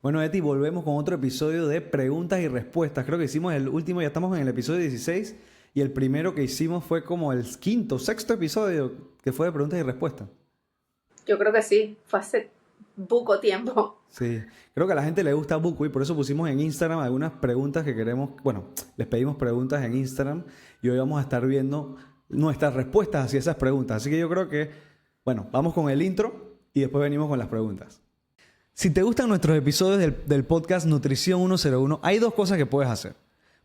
Bueno, Eti, volvemos con otro episodio de preguntas y respuestas. Creo que hicimos el último, ya estamos en el episodio 16 y el primero que hicimos fue como el quinto, sexto episodio que fue de preguntas y respuestas. Yo creo que sí, fue hace poco tiempo. Sí, creo que a la gente le gusta Buku y por eso pusimos en Instagram algunas preguntas que queremos, bueno, les pedimos preguntas en Instagram y hoy vamos a estar viendo nuestras respuestas hacia esas preguntas. Así que yo creo que, bueno, vamos con el intro y después venimos con las preguntas. Si te gustan nuestros episodios del podcast Nutrición 101, hay dos cosas que puedes hacer.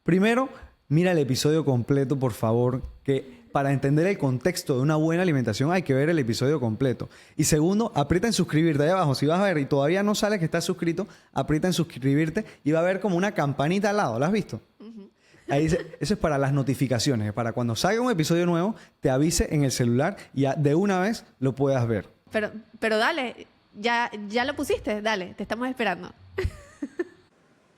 Primero, mira el episodio completo, por favor, que para entender el contexto de una buena alimentación hay que ver el episodio completo. Y segundo, aprieta en suscribirte ahí abajo. Si vas a ver y todavía no sale que estás suscrito, aprieta en suscribirte y va a ver como una campanita al lado. ¿La has visto? Ahí dice, eso es para las notificaciones, para cuando salga un episodio nuevo, te avise en el celular y ya de una vez lo puedas ver. Pero dale, ya lo pusiste, dale, te estamos esperando.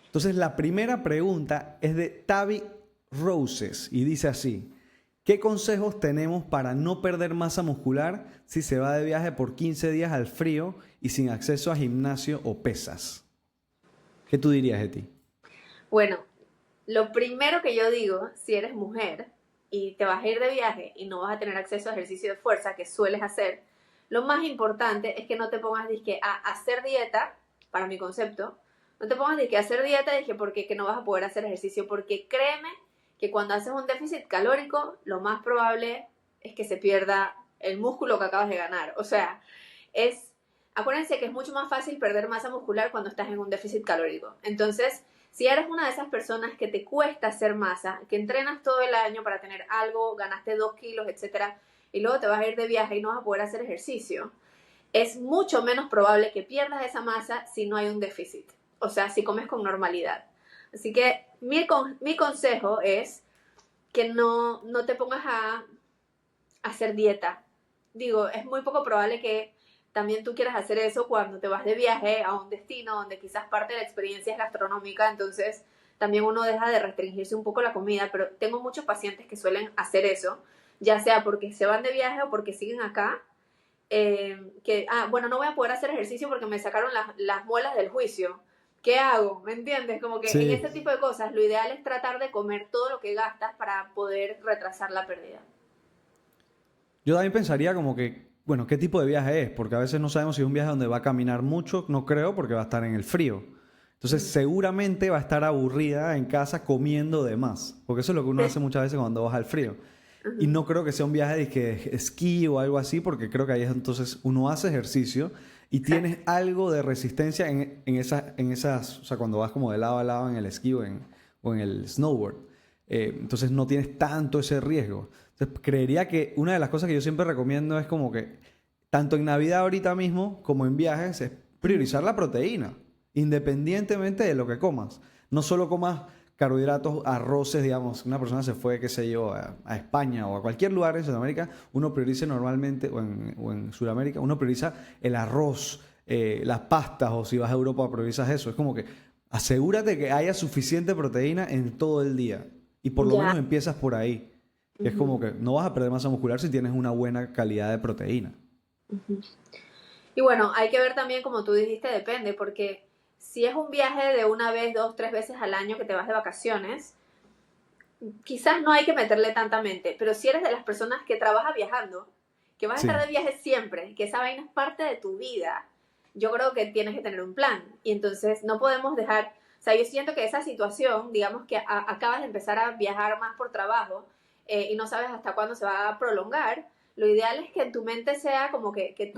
Entonces, la primera pregunta es de Tavi Roses y dice así: ¿qué consejos tenemos para no perder masa muscular si se va de viaje por 15 días al frío y sin acceso a gimnasio o pesas? ¿Qué tú dirías de ti? Bueno, lo primero que yo digo, si eres mujer y te vas a ir de viaje y no vas a tener acceso a ejercicio de fuerza que sueles hacer, lo más importante es que no te pongas disque a hacer dieta, para mi concepto, no te pongas disque a hacer dieta dije porque que no vas a poder hacer ejercicio, porque créeme que cuando haces un déficit calórico, lo más probable es que se pierda el músculo que acabas de ganar. O sea, es, acuérdense que es mucho más fácil perder masa muscular cuando estás en un déficit calórico. Entonces, si eres una de esas personas que te cuesta hacer masa, que entrenas todo el año para tener algo, ganaste 2 kilos, etcétera, y luego te vas a ir de viaje y no vas a poder hacer ejercicio, es mucho menos probable que pierdas esa masa si no hay un déficit. O sea, si comes con normalidad. Así que mi consejo es que no te pongas a hacer dieta. Digo, es muy poco probable que también tú quieras hacer eso cuando te vas de viaje a un destino donde quizás parte de la experiencia es gastronómica, entonces también uno deja de restringirse un poco la comida, pero tengo muchos pacientes que suelen hacer eso, ya sea porque se van de viaje o porque siguen acá, bueno, no voy a poder hacer ejercicio porque me sacaron las muelas del juicio. ¿Qué hago? ¿Me entiendes? Como que en Sí. este tipo de cosas lo ideal es tratar de comer todo lo que gastas para poder retrasar la pérdida. Yo también pensaría como que, bueno, ¿qué tipo de viaje es? Porque a veces no sabemos si es un viaje donde va a caminar mucho, no creo, porque va a estar en el frío. Entonces, seguramente va a estar aburrida en casa comiendo de más, porque eso es lo que uno hace muchas veces cuando vas al frío. Y no creo que sea un viaje de esquí o algo así, porque creo que ahí es entonces uno hace ejercicio y tienes Exacto. algo de resistencia en esas, o sea, cuando vas como de lado a lado en el esquí o en el snowboard. Entonces no tienes tanto ese riesgo. Entonces creería que una de las cosas que yo siempre recomiendo es como que, tanto en Navidad ahorita mismo como en viajes, es priorizar la proteína, independientemente de lo que comas. No solo comas carbohidratos, arroces, digamos, una persona se fue, qué sé yo, a España o a cualquier lugar en Sudamérica, uno prioriza normalmente, o en Sudamérica, uno prioriza el arroz, las pastas, o si vas a Europa priorizas eso. Es como que asegúrate que haya suficiente proteína en todo el día y por lo Ya. menos empiezas por ahí. Que es como que no vas a perder masa muscular si tienes una buena calidad de proteína. Y bueno, hay que ver también, como tú dijiste, depende, porque si es un viaje de una vez, dos, tres veces al año que te vas de vacaciones, quizás no hay que meterle tanta mente, pero si eres de las personas que trabaja viajando, que vas a estar Sí, de viaje siempre, que esa vaina es parte de tu vida, yo creo que tienes que tener un plan. Y entonces no podemos dejar, o sea, yo siento que esa situación, digamos que acabas de empezar a viajar más por trabajo y no sabes hasta cuándo se va a prolongar, lo ideal es que en tu mente sea como que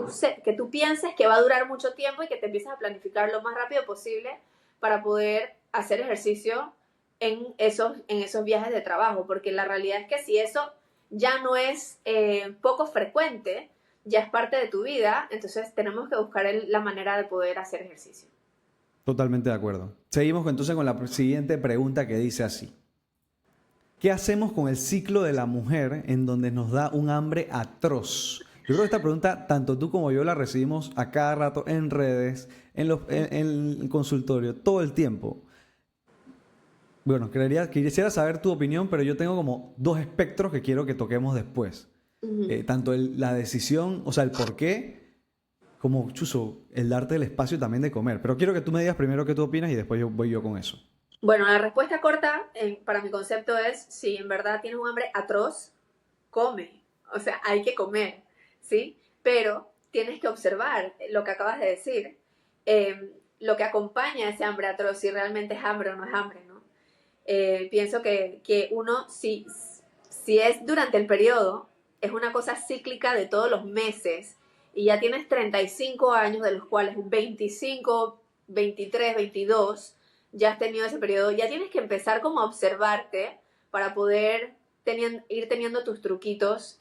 tú pienses que va a durar mucho tiempo y que te empieces a planificar lo más rápido posible para poder hacer ejercicio en esos viajes de trabajo, porque la realidad es que si eso ya no es poco frecuente, ya es parte de tu vida, entonces tenemos que buscar la manera de poder hacer ejercicio. totalmente de acuerdo. Seguimos entonces con la siguiente pregunta que dice así: ¿qué hacemos con el ciclo de la mujer en donde nos da un hambre atroz? Yo creo que esta pregunta, tanto tú como yo la recibimos a cada rato en redes, en el consultorio, todo el tiempo. Bueno, quisiera saber tu opinión, pero yo tengo como dos espectros que quiero que toquemos después. Uh -huh. Tanto la decisión, o sea, el por qué, como, chuzo, el darte el espacio también de comer. Pero quiero que tú me digas primero qué tú opinas y después voy yo con eso. Bueno, la respuesta corta para mi concepto es, si en verdad tienes un hambre atroz, come. O sea, hay que comer, ¿sí? Pero tienes que observar lo que acabas de decir. Lo que acompaña a ese hambre atroz, si realmente es hambre o no es hambre, ¿no? Pienso que uno, si es durante el periodo, es una cosa cíclica de todos los meses, y ya tienes 35 años, de los cuales 25, 23, 22, ya has tenido ese periodo, ya tienes que empezar como a observarte para poder ir teniendo tus truquitos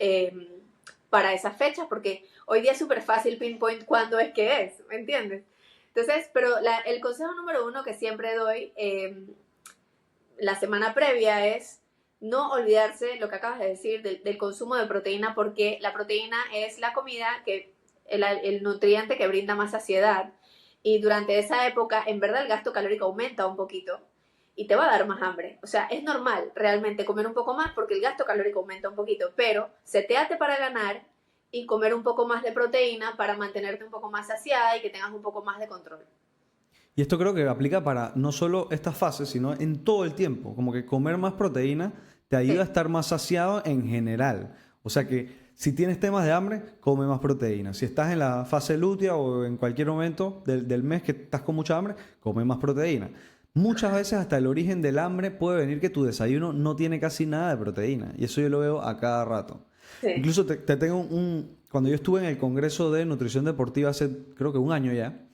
para esas fechas, porque hoy día es súper fácil pinpoint cuándo es que es, ¿me entiendes? Entonces, pero el consejo número 1 que siempre doy la semana previa es no olvidarse lo que acabas de decir del consumo de proteína, porque la proteína es la comida, el nutriente que brinda más saciedad, y durante esa época en verdad el gasto calórico aumenta un poquito y te va a dar más hambre. O sea, es normal realmente comer un poco más porque el gasto calórico aumenta un poquito, pero setéate para ganar y comer un poco más de proteína para mantenerte un poco más saciada y que tengas un poco más de control. Y esto creo que aplica para no solo estas fases, sino en todo el tiempo. Como que comer más proteína te ayuda a estar más saciado en general. O sea que si tienes temas de hambre, come más proteína. Si estás en la fase lútea o en cualquier momento del mes que estás con mucha hambre, come más proteína. Muchas veces hasta el origen del hambre puede venir que tu desayuno no tiene casi nada de proteína. Y eso yo lo veo a cada rato. Sí. Incluso te tengo cuando yo estuve en el Congreso de Nutrición Deportiva hace creo que un año ya,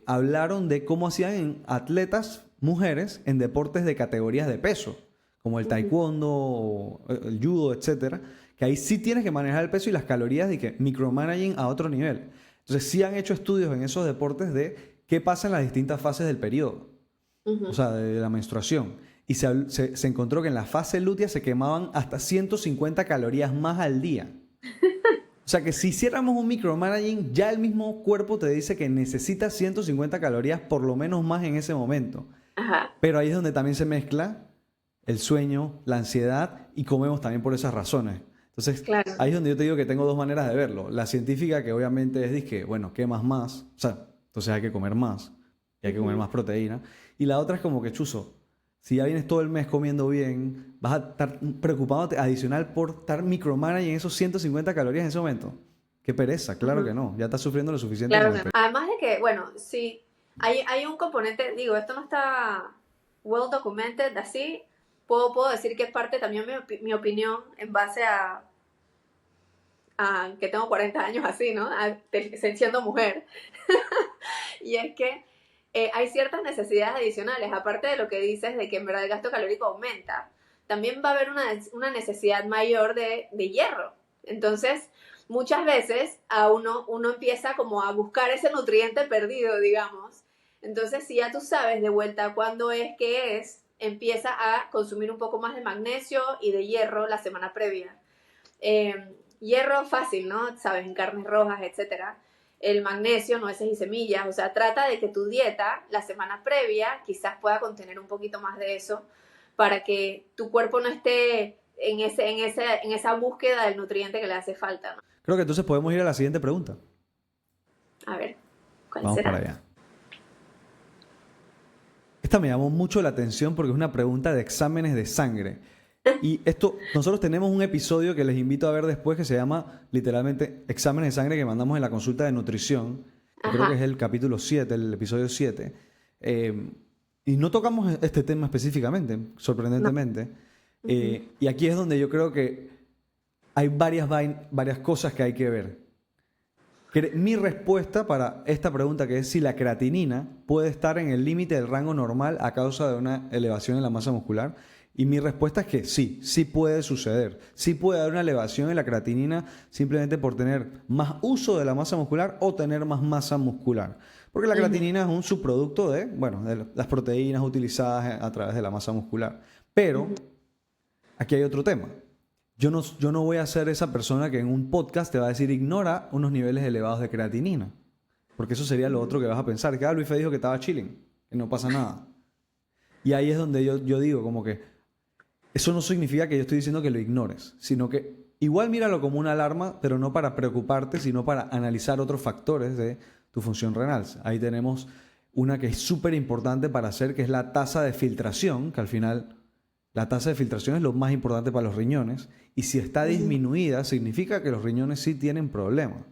hablaron de cómo hacían atletas mujeres en deportes de categorías de peso, como el taekwondo, el judo, etcétera, que ahí sí tienes que manejar el peso y las calorías y que micromanaging a otro nivel. Entonces sí han hecho estudios en esos deportes de qué pasa en las distintas fases del periodo, o sea, de la menstruación. Y se encontró que en la fase lútea se quemaban hasta 150 calorías más al día. O sea que si hiciéramos un micromanaging, ya el mismo cuerpo te dice que necesitas 150 calorías por lo menos más en ese momento. Ajá. Pero ahí es donde también se mezcla el sueño, la ansiedad, y comemos también por esas razones. Entonces, claro, ahí es donde yo te digo que tengo dos maneras de verlo. La científica, que obviamente es que, bueno, quemas más, o sea, entonces hay que comer más, y hay que comer más proteína. Y la otra es como que, chuzo, si ya vienes todo el mes comiendo bien, vas a estar preocupándote adicional por estar micromanaging esos 150 calorías en ese momento. Qué pereza, claro que no. Ya estás sufriendo lo suficiente. Claro que no. Además de que, bueno, si hay un componente, digo, esto no está well documented así, puedo decir que es parte también mi opinión en base a que tengo 40 años así, ¿no? Siendo mujer. Y es que hay ciertas necesidades adicionales, aparte de lo que dices de que en verdad el gasto calórico aumenta, también va a haber una necesidad mayor de hierro. Entonces, muchas veces uno empieza como a buscar ese nutriente perdido, digamos. Entonces, si ya tú sabes de vuelta cuándo es que empieza a consumir un poco más de magnesio y de hierro la semana previa. Hierro fácil, ¿no? Sabes, en carnes rojas, etcétera. El magnesio, nueces y semillas, o sea, trata de que tu dieta la semana previa quizás pueda contener un poquito más de eso para que tu cuerpo no esté en esa búsqueda del nutriente que le hace falta, ¿no? Creo que entonces podemos ir a la siguiente pregunta. A ver, ¿cuál Vamos será? para allá. Esta me llamó mucho la atención porque es una pregunta de exámenes de sangre. Y nosotros tenemos un episodio que les invito a ver después que se llama literalmente exámenes de sangre que mandamos en la consulta de nutrición. Creo que es el capítulo 7, el episodio 7. Y no tocamos este tema específicamente, sorprendentemente. No. Y aquí es donde yo creo que hay varias cosas que hay que ver. Mi respuesta para esta pregunta, que es si la creatinina puede estar en el límite del rango normal a causa de una elevación en la masa muscular. Y mi respuesta es que sí puede suceder. Sí puede haber una elevación en la creatinina simplemente por tener más uso de la masa muscular o tener más masa muscular. Porque la creatinina es un subproducto de las proteínas utilizadas a través de la masa muscular. Pero aquí hay otro tema. Yo no voy a ser esa persona que en un podcast te va a decir ignora unos niveles elevados de creatinina. Porque eso sería lo otro que vas a pensar. Que Luis Fe dijo que estaba chilling, que no pasa nada. Y ahí es donde yo digo como que eso no significa que yo estoy diciendo que lo ignores, sino que igual míralo como una alarma, pero no para preocuparte, sino para analizar otros factores de tu función renal. Ahí tenemos una que es súper importante para hacer, que es la tasa de filtración, que al final la tasa de filtración es lo más importante para los riñones, y si está disminuida, significa que los riñones sí tienen problemas.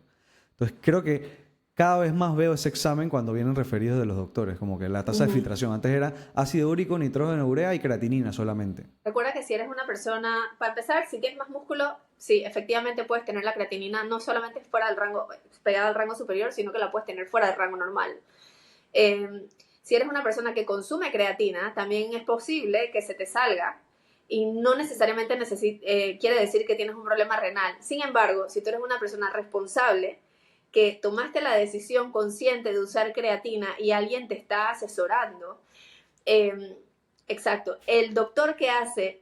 Entonces creo que cada vez más veo ese examen cuando vienen referidos de los doctores, como que la tasa de filtración. Antes era ácido úrico, nitrógeno, urea y creatinina solamente. Recuerda que si eres una persona, para empezar, si tienes más músculo, sí, efectivamente puedes tener la creatinina no solamente fuera del rango, pegada al rango superior, sino que la puedes tener fuera del rango normal. Si eres una persona que consume creatina, también es posible que se te salga y no necesariamente quiere decir que tienes un problema renal. Sin embargo, si tú eres una persona responsable, que tomaste la decisión consciente de usar creatina y alguien te está asesorando, exacto, el doctor que hace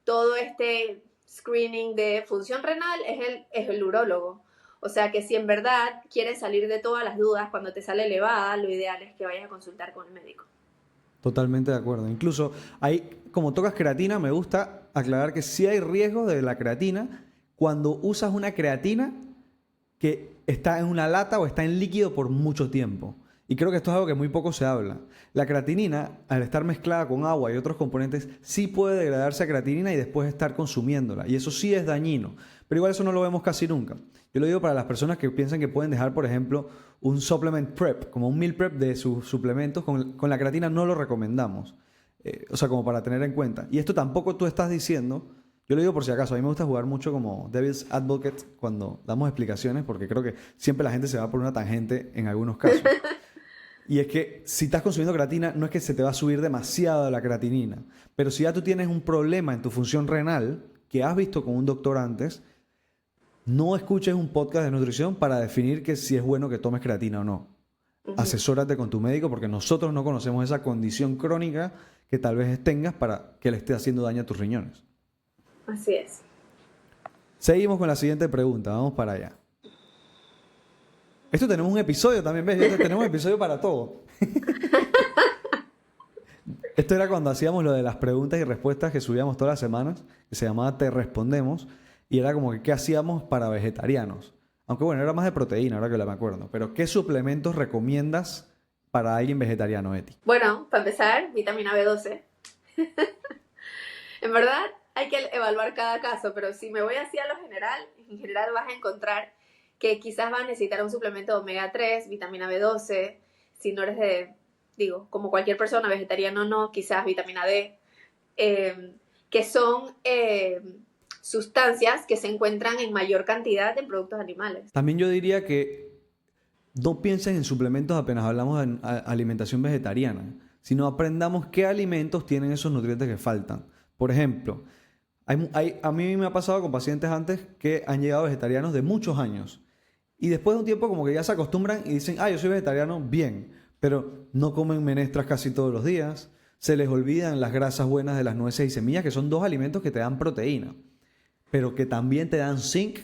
todo este screening de función renal es el urólogo. O sea que si en verdad quieres salir de todas las dudas cuando te sale elevada, lo ideal es que vayas a consultar con el médico. Totalmente de acuerdo. Incluso, como tocas creatina, me gusta aclarar que sí hay riesgo de la creatina cuando usas una creatina que está en una lata o está en líquido por mucho tiempo. Y creo que esto es algo que muy poco se habla. La creatinina, al estar mezclada con agua y otros componentes, sí puede degradarse a creatinina y después estar consumiéndola. Y eso sí es dañino. Pero igual eso no lo vemos casi nunca. Yo lo digo para las personas que piensan que pueden dejar, por ejemplo, un supplement prep, como un meal prep de sus suplementos. Con la creatina no lo recomendamos. O sea, como para tener en cuenta. Y esto tampoco tú estás diciendo. Yo lo digo por si acaso, a mí me gusta jugar mucho como Devil's Advocate cuando damos explicaciones, porque creo que siempre la gente se va por una tangente en algunos casos. Y es que si estás consumiendo creatina, no es que se te va a subir demasiado la creatinina, pero si ya tú tienes un problema en tu función renal, que has visto con un doctor antes, no escuches un podcast de nutrición para definir que si es bueno que tomes creatina o no. Asesórate con tu médico porque nosotros no conocemos esa condición crónica que tal vez tengas para que le esté haciendo daño a tus riñones. Así es. Seguimos con la siguiente pregunta. Vamos para allá. Esto tenemos un episodio también, ¿ves? Tenemos un episodio para todo. Esto era cuando hacíamos lo de las preguntas y respuestas que subíamos todas las semanas, que se llamaba Te Respondemos, y era como que ¿qué hacíamos para vegetarianos? Aunque bueno, era más de proteína, ahora que me acuerdo. Pero ¿qué suplementos recomiendas para alguien vegetariano, Eti? Bueno, para empezar, vitamina B12. En verdad, hay que evaluar cada caso, pero si me voy así a lo general, en general vas a encontrar que quizás vas a necesitar un suplemento de omega 3, vitamina B12, si no eres como cualquier persona, vegetariano no, quizás vitamina D, que son sustancias que se encuentran en mayor cantidad en productos animales. También yo diría que no piensen en suplementos apenas hablamos de alimentación vegetariana, sino aprendamos qué alimentos tienen esos nutrientes que faltan. Por ejemplo, a mí me ha pasado con pacientes antes que han llegado vegetarianos de muchos años y después de un tiempo como que ya se acostumbran y dicen, yo soy vegetariano, bien, pero no comen menestras casi todos los días, se les olvidan las grasas buenas de las nueces y semillas, que son dos alimentos que te dan proteína, pero que también te dan zinc,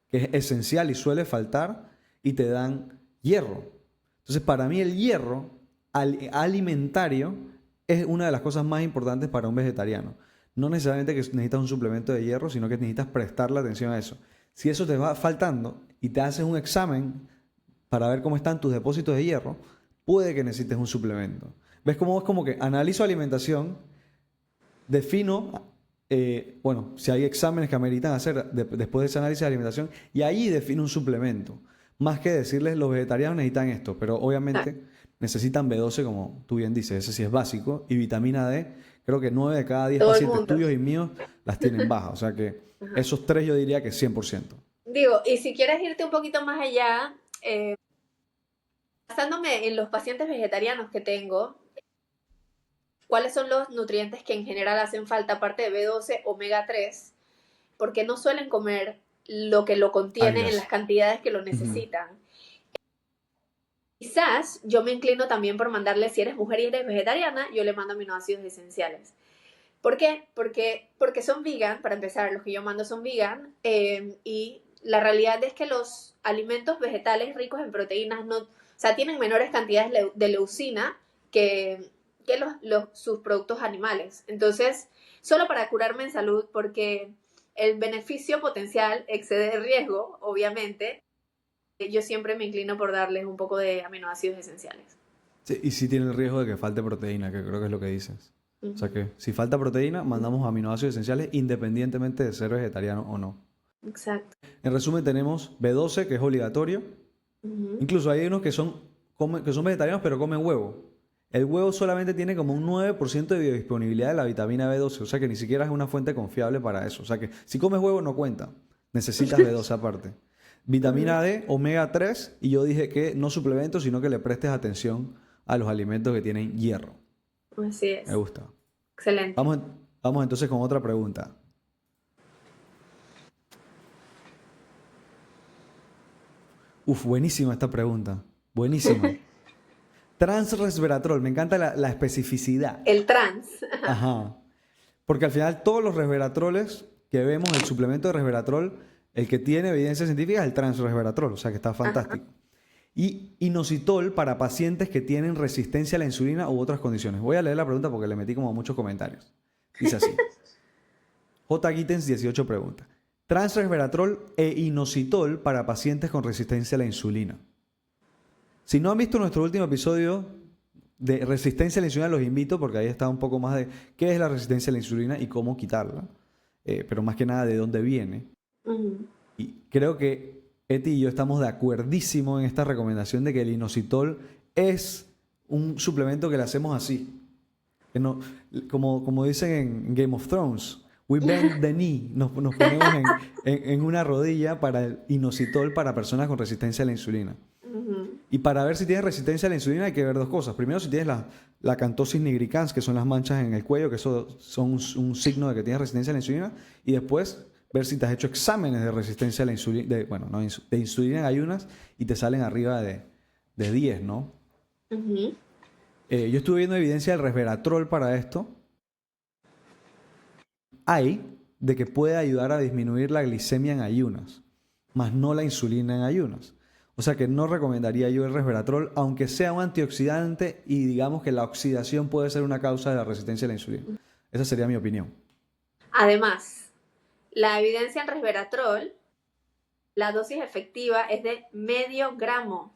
que es esencial y suele faltar, y te dan hierro. Entonces, para mí el hierro alimentario es una de las cosas más importantes para un vegetariano. No necesariamente que necesitas un suplemento de hierro, sino que necesitas prestarle atención a eso. Si eso te va faltando y te haces un examen para ver cómo están tus depósitos de hierro, puede que necesites un suplemento. ¿Ves cómo es como que analizo alimentación, defino, si hay exámenes que ameritan hacer después de ese análisis de alimentación, y ahí defino un suplemento? Más que decirles los vegetarianos necesitan esto, pero obviamente necesitan B12, como tú bien dices, ese sí es básico, y vitamina D, creo que 9 de cada 10 pacientes tuyos y míos las tienen bajas, o sea que esos tres yo diría que 100%. Y si quieres irte un poquito más allá, basándome en los pacientes vegetarianos que tengo, ¿cuáles son los nutrientes que en general hacen falta aparte de B12, omega 3? Porque no suelen comer lo que lo contiene en las cantidades que lo necesitan. Quizás yo me inclino también por mandarle, si eres mujer y eres vegetariana, yo le mando aminoácidos esenciales. ¿Por qué? Porque son vegan, para empezar, los que yo mando son vegan, y la realidad es que los alimentos vegetales ricos en proteínas tienen menores cantidades de leucina que sus productos animales. Entonces, solo para curarme en salud, porque el beneficio potencial excede el riesgo, obviamente, yo siempre me inclino por darles un poco de aminoácidos esenciales. Sí, y sí tiene el riesgo de que falte proteína, que creo que es lo que dices. O sea que si falta proteína, mandamos aminoácidos esenciales independientemente de ser vegetariano o no. Exacto. En resumen, tenemos B12, que es obligatorio. Incluso hay unos que son vegetarianos, pero comen huevo. El huevo solamente tiene como un 9% de biodisponibilidad de la vitamina B12, o sea que ni siquiera es una fuente confiable para eso. O sea que si comes huevo no cuenta, necesitas B12 aparte. Vitamina D, omega 3, y yo dije que no suplemento, sino que le prestes atención a los alimentos que tienen hierro. Así es. Me gusta. Excelente. Vamos entonces con otra pregunta. Buenísima esta pregunta. Buenísima. Transresveratrol, me encanta la especificidad. El trans. Ajá. Porque al final todos los resveratroles que vemos, el suplemento de resveratrol, el que tiene evidencia científica es el transresveratrol, o sea que está fantástico. Y inositol para pacientes que tienen resistencia a la insulina u otras condiciones. Voy a leer la pregunta porque le metí como muchos comentarios. Dice así. J. Gittens 18 pregunta. Transresveratrol e inositol para pacientes con resistencia a la insulina. Si no han visto nuestro último episodio de resistencia a la insulina, los invito porque ahí está un poco más de qué es la resistencia a la insulina y cómo quitarla. Pero más que nada de dónde viene. Y creo que Eti y yo estamos de acuerdísimo en esta recomendación de que el inositol es un suplemento que le hacemos así. Que no, como dicen en Game of Thrones, we bend the knee, nos ponemos en una rodilla para el inositol para personas con resistencia a la insulina. Y para ver si tienes resistencia a la insulina hay que ver dos cosas. Primero, si tienes la acantosis nigricans, que son las manchas en el cuello, que eso son un signo de que tienes resistencia a la insulina. Y después, ver si te has hecho exámenes de resistencia a la insulina, de insulina en ayunas y te salen arriba de 10, ¿no? Yo estuve viendo evidencia del resveratrol para esto. Hay de que puede ayudar a disminuir la glicemia en ayunas, más no la insulina en ayunas. O sea que no recomendaría yo el resveratrol, aunque sea un antioxidante y digamos que la oxidación puede ser una causa de la resistencia a la insulina. Esa sería mi opinión. Además, la evidencia en resveratrol, la dosis efectiva es de medio gramo.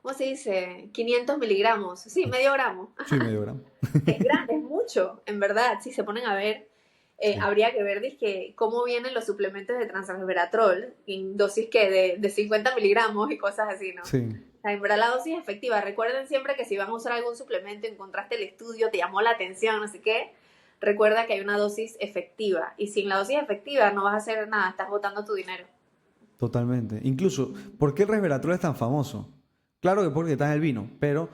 ¿Cómo se dice? 500 miligramos. Sí, medio gramo. Sí, medio gramo. Es grande, es mucho, en verdad. Si se ponen a ver, habría que ver cómo vienen los suplementos de transresveratrol en dosis de 50 miligramos y cosas así, ¿no? Sí. O sea, en verdad la dosis efectiva. Recuerden siempre que si van a usar algún suplemento, encontraste el estudio, te llamó la atención, no sé qué, recuerda que hay una dosis efectiva. Y sin la dosis efectiva no vas a hacer nada, estás botando tu dinero. Totalmente. Incluso, ¿por qué el resveratrol es tan famoso? Claro que porque está en el vino, pero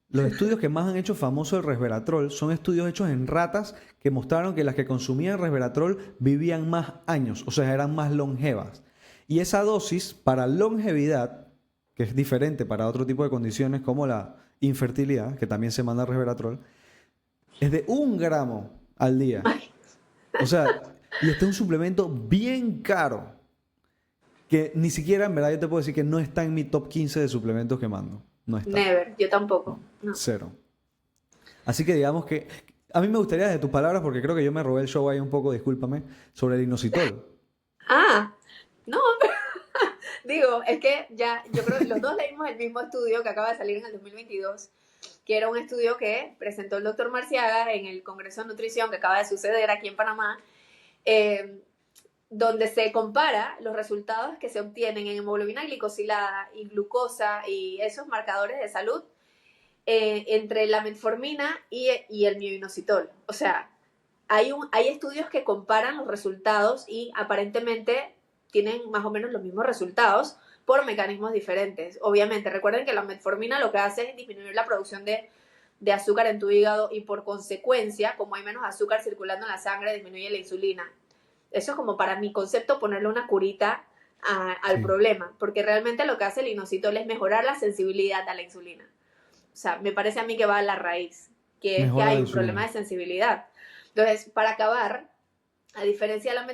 los estudios que más han hecho famoso el resveratrol son estudios hechos en ratas que mostraron que las que consumían resveratrol vivían más años, o sea, eran más longevas. Y esa dosis para longevidad, que es diferente para otro tipo de condiciones como la infertilidad, que también se manda resveratrol, es de 1 gramo al día. O sea, y este es un suplemento bien caro, que ni siquiera, en verdad, yo te puedo decir que no está en mi top 15 de suplementos que mando. No está. Never, yo tampoco. No. Cero. Así que digamos que a mí me gustaría de tus palabras, porque creo que yo me robé el show ahí un poco, discúlpame, sobre el inositol. No, digo, es que ya, yo creo que los dos leímos el mismo estudio que acaba de salir en el 2022, que era un estudio que presentó el doctor Marciaga en el Congreso de Nutrición que acaba de suceder aquí en Panamá, donde se compara los resultados que se obtienen en hemoglobina glicosilada y glucosa y esos marcadores de salud entre la metformina y el mioinositol. O sea, hay estudios que comparan los resultados y aparentemente tienen más o menos los mismos resultados por mecanismos diferentes. Obviamente, recuerden que la metformina lo que hace es disminuir la producción de azúcar en tu hígado y por consecuencia, como hay menos azúcar circulando en la sangre, disminuye la insulina. Eso es como para mi concepto ponerle una curita al problema, porque realmente lo que hace el inositol es mejorar la sensibilidad a la insulina. O sea, me parece a mí que va a la raíz, que es que hay un problema de sensibilidad. Entonces, para acabar, a diferencia de la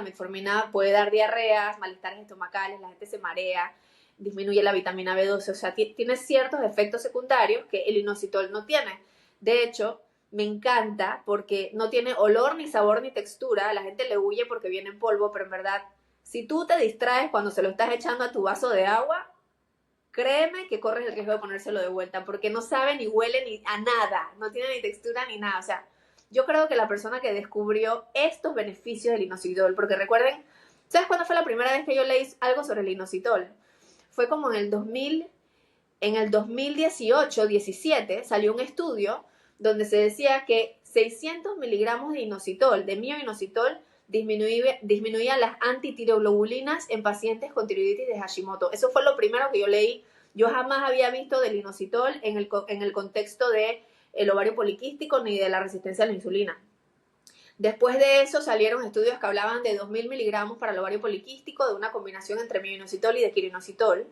metformina puede dar diarreas, malestares estomacales, la gente se marea, disminuye la vitamina B12, o sea, tiene ciertos efectos secundarios que el inositol no tiene. De hecho, me encanta porque no tiene olor, ni sabor, ni textura. La gente le huye porque viene en polvo, pero en verdad, si tú te distraes cuando se lo estás echando a tu vaso de agua, créeme que corres el riesgo de ponérselo de vuelta, porque no sabe ni huele ni a nada, no tiene ni textura ni nada. O sea, yo creo que la persona que descubrió estos beneficios del inositol, porque recuerden, ¿sabes cuándo fue la primera vez que yo leí algo sobre el inositol? Fue como en el 2000, en el 2018-17 salió un estudio donde se decía que 600 miligramos de inositol, de mioinositol, disminuía las antitireoglobulinas en pacientes con tiroiditis de Hashimoto. Eso fue lo primero que yo leí. Yo jamás había visto del inositol en el contexto de el ovario poliquístico ni de la resistencia a la insulina. Después de eso salieron estudios que hablaban de 2.000 miligramos para el ovario poliquístico, de una combinación entre mioinositol y de quirinositol.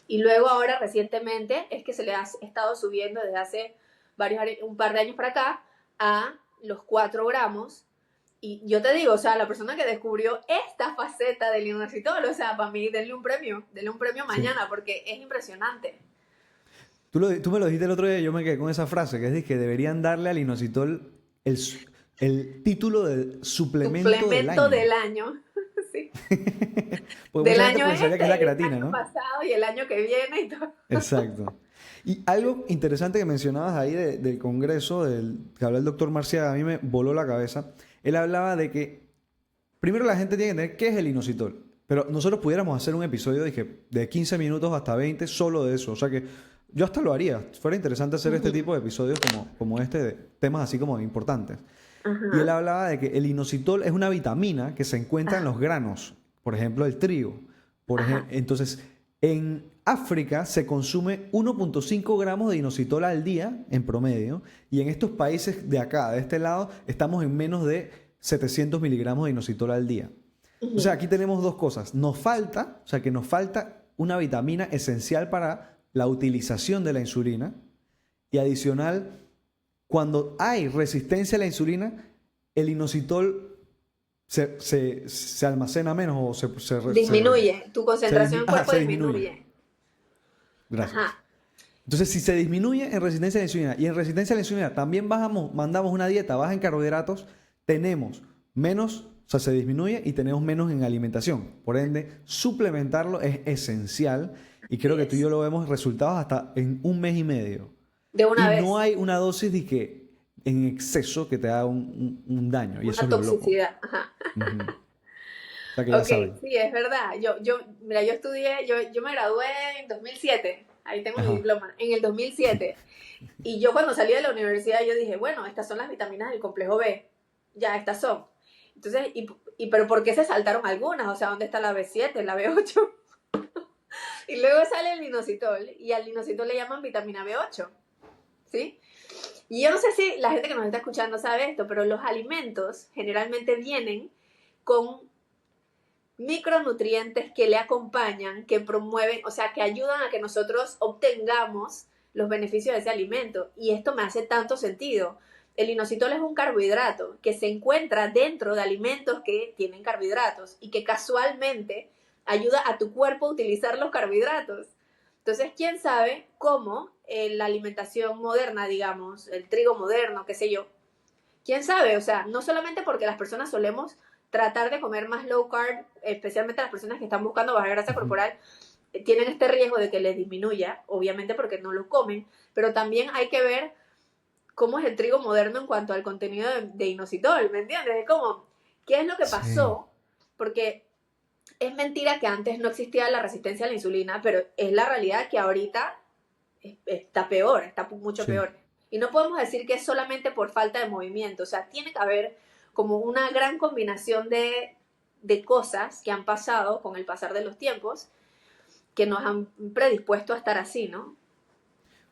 Y luego ahora recientemente es que se le ha estado subiendo desde hace un par de años para acá a los 4 gramos. Y yo te digo, o sea, la persona que descubrió esta faceta del inositol, o sea, para mí denle un premio mañana, sí, porque es impresionante. Tú me lo dijiste el otro día y yo me quedé con esa frase, que es que deberían darle al inositol el título de suplemento del año. Sí. Pues del mucha año gente pensaría que es la creatina, el año ¿no? pasado y el año que viene y todo. Exacto. Y algo interesante que mencionabas ahí del congreso que habló el doctor Marciaga, a mí me voló la cabeza. Él hablaba de que primero la gente tiene que entender qué es el inositol. Pero nosotros pudiéramos hacer un episodio de 15 minutos hasta 20 solo de eso. O sea que yo hasta lo haría. Fuera interesante hacer este tipo de episodios como este, de temas así como importantes. Y él hablaba de que el inositol es una vitamina que se encuentra en los granos. Por ejemplo, el trigo. Entonces, en África se consume 1.5 gramos de inositol al día en promedio. Y en estos países de acá, de este lado, estamos en menos de 700 miligramos de inositol al día. O sea, aquí tenemos dos cosas. Nos falta una vitamina esencial para la utilización de la insulina. Y adicional, cuando hay resistencia a la insulina, el inositol se almacena menos o disminuye. Tu concentración en cuerpo disminuye. Gracias. Ajá. Entonces, si se disminuye en resistencia a la insulina y en resistencia a la insulina también mandamos una dieta baja en carbohidratos, tenemos menos, o sea, se disminuye y tenemos menos en alimentación. Por ende, suplementarlo es esencial y creo que tú y yo lo vemos resultados hasta en un mes y medio. De una vez. No hay una dosis de que en exceso que te haga un daño. Y una eso es toxicidad. Lo loco. O sea que ya saben. Sí, es verdad. Mira, yo estudié, yo me gradué en 2007. Ahí tengo mi diploma. En el 2007. Y yo cuando salí de la universidad, yo dije, bueno, estas son las vitaminas del complejo B. Ya, estas son. Entonces, pero ¿por qué se saltaron algunas? O sea, ¿dónde está la B7, la B8? Y luego sale el inositol. Y al inositol le llaman vitamina B8. ¿Sí? Y yo no sé si la gente que nos está escuchando sabe esto, pero los alimentos generalmente vienen con micronutrientes que le acompañan, que promueven, o sea, que ayudan a que nosotros obtengamos los beneficios de ese alimento. Y esto me hace tanto sentido. El inositol es un carbohidrato que se encuentra dentro de alimentos que tienen carbohidratos y que casualmente ayuda a tu cuerpo a utilizar los carbohidratos. Entonces, ¿quién sabe cómo la alimentación moderna, digamos, el trigo moderno, qué sé yo? ¿Quién sabe? O sea, no solamente porque las personas solemos tratar de comer más low carb, especialmente las personas que están buscando bajar grasa corporal, tienen este riesgo de que les disminuya, obviamente porque no lo comen, pero también hay que ver cómo es el trigo moderno en cuanto al contenido de inositol, ¿me entiendes? Es como, ¿qué es lo que pasó? Sí. Porque es mentira que antes no existía la resistencia a la insulina, pero es la realidad que ahorita está peor, está mucho peor. Y no podemos decir que es solamente por falta de movimiento, o sea, tiene que haber como una gran combinación de cosas que han pasado con el pasar de los tiempos que nos han predispuesto a estar así, ¿no?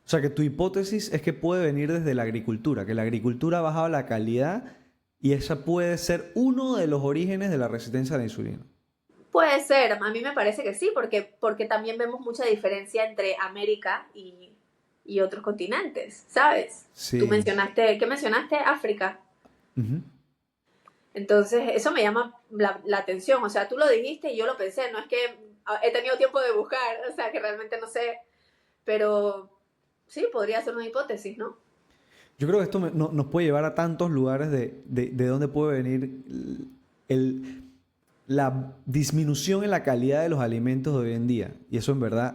O sea, que tu hipótesis es que puede venir desde la agricultura, que la agricultura ha bajado la calidad y esa puede ser uno de los orígenes de la resistencia a la insulina. Puede ser, a mí me parece que sí, porque también vemos mucha diferencia entre América y otros continentes, ¿sabes? Sí. Tú mencionaste, ¿qué mencionaste? África. Uh-huh. Entonces, eso me llama la atención, o sea, tú lo dijiste y yo lo pensé, no es que he tenido tiempo de buscar, o sea, que realmente no sé, pero sí, podría ser una hipótesis, ¿no? Yo creo que esto nos puede llevar a tantos lugares de dónde puede venir el- la disminución en la calidad de los alimentos de hoy en día. Y eso en verdad,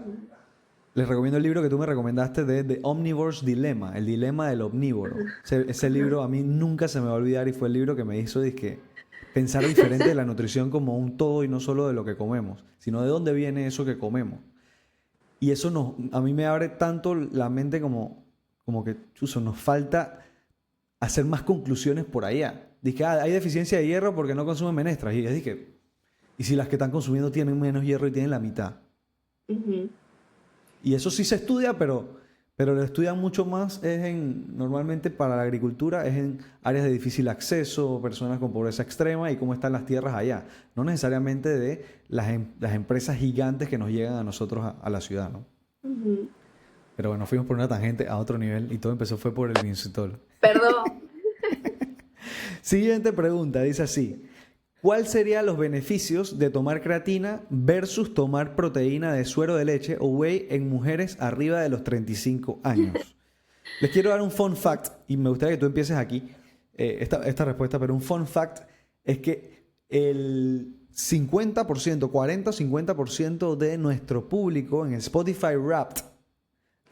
les recomiendo el libro que tú me recomendaste de The Omnivore's Dilemma, el dilema del omnívoro. Ese libro a mí nunca se me va a olvidar y fue el libro que me hizo dizque, pensar diferente de la nutrición como un todo y no solo de lo que comemos, sino de dónde viene eso que comemos. Y eso a mí me abre tanto la mente como que, chuzo, nos falta hacer más conclusiones por allá. Dije, hay deficiencia de hierro porque no consumen menestras. Y yo dije, ¿y si las que están consumiendo tienen menos hierro y tienen la mitad? Ujú. Y eso sí se estudia, pero lo estudian mucho más, normalmente para la agricultura, es en áreas de difícil acceso, personas con pobreza extrema y cómo están las tierras allá. No necesariamente de las empresas gigantes que nos llegan a nosotros a la ciudad, ¿no? Ujú. Pero bueno, fuimos por una tangente a otro nivel y todo empezó fue por el inositol. Perdón. Siguiente pregunta, dice así. ¿Cuál serían los beneficios de tomar creatina versus tomar proteína de suero de leche o whey en mujeres arriba de los 35 años? Les quiero dar un fun fact y me gustaría que tú empieces aquí esta respuesta, pero un fun fact es que el 50%, 40 o 50% de nuestro público en el Spotify Wrapped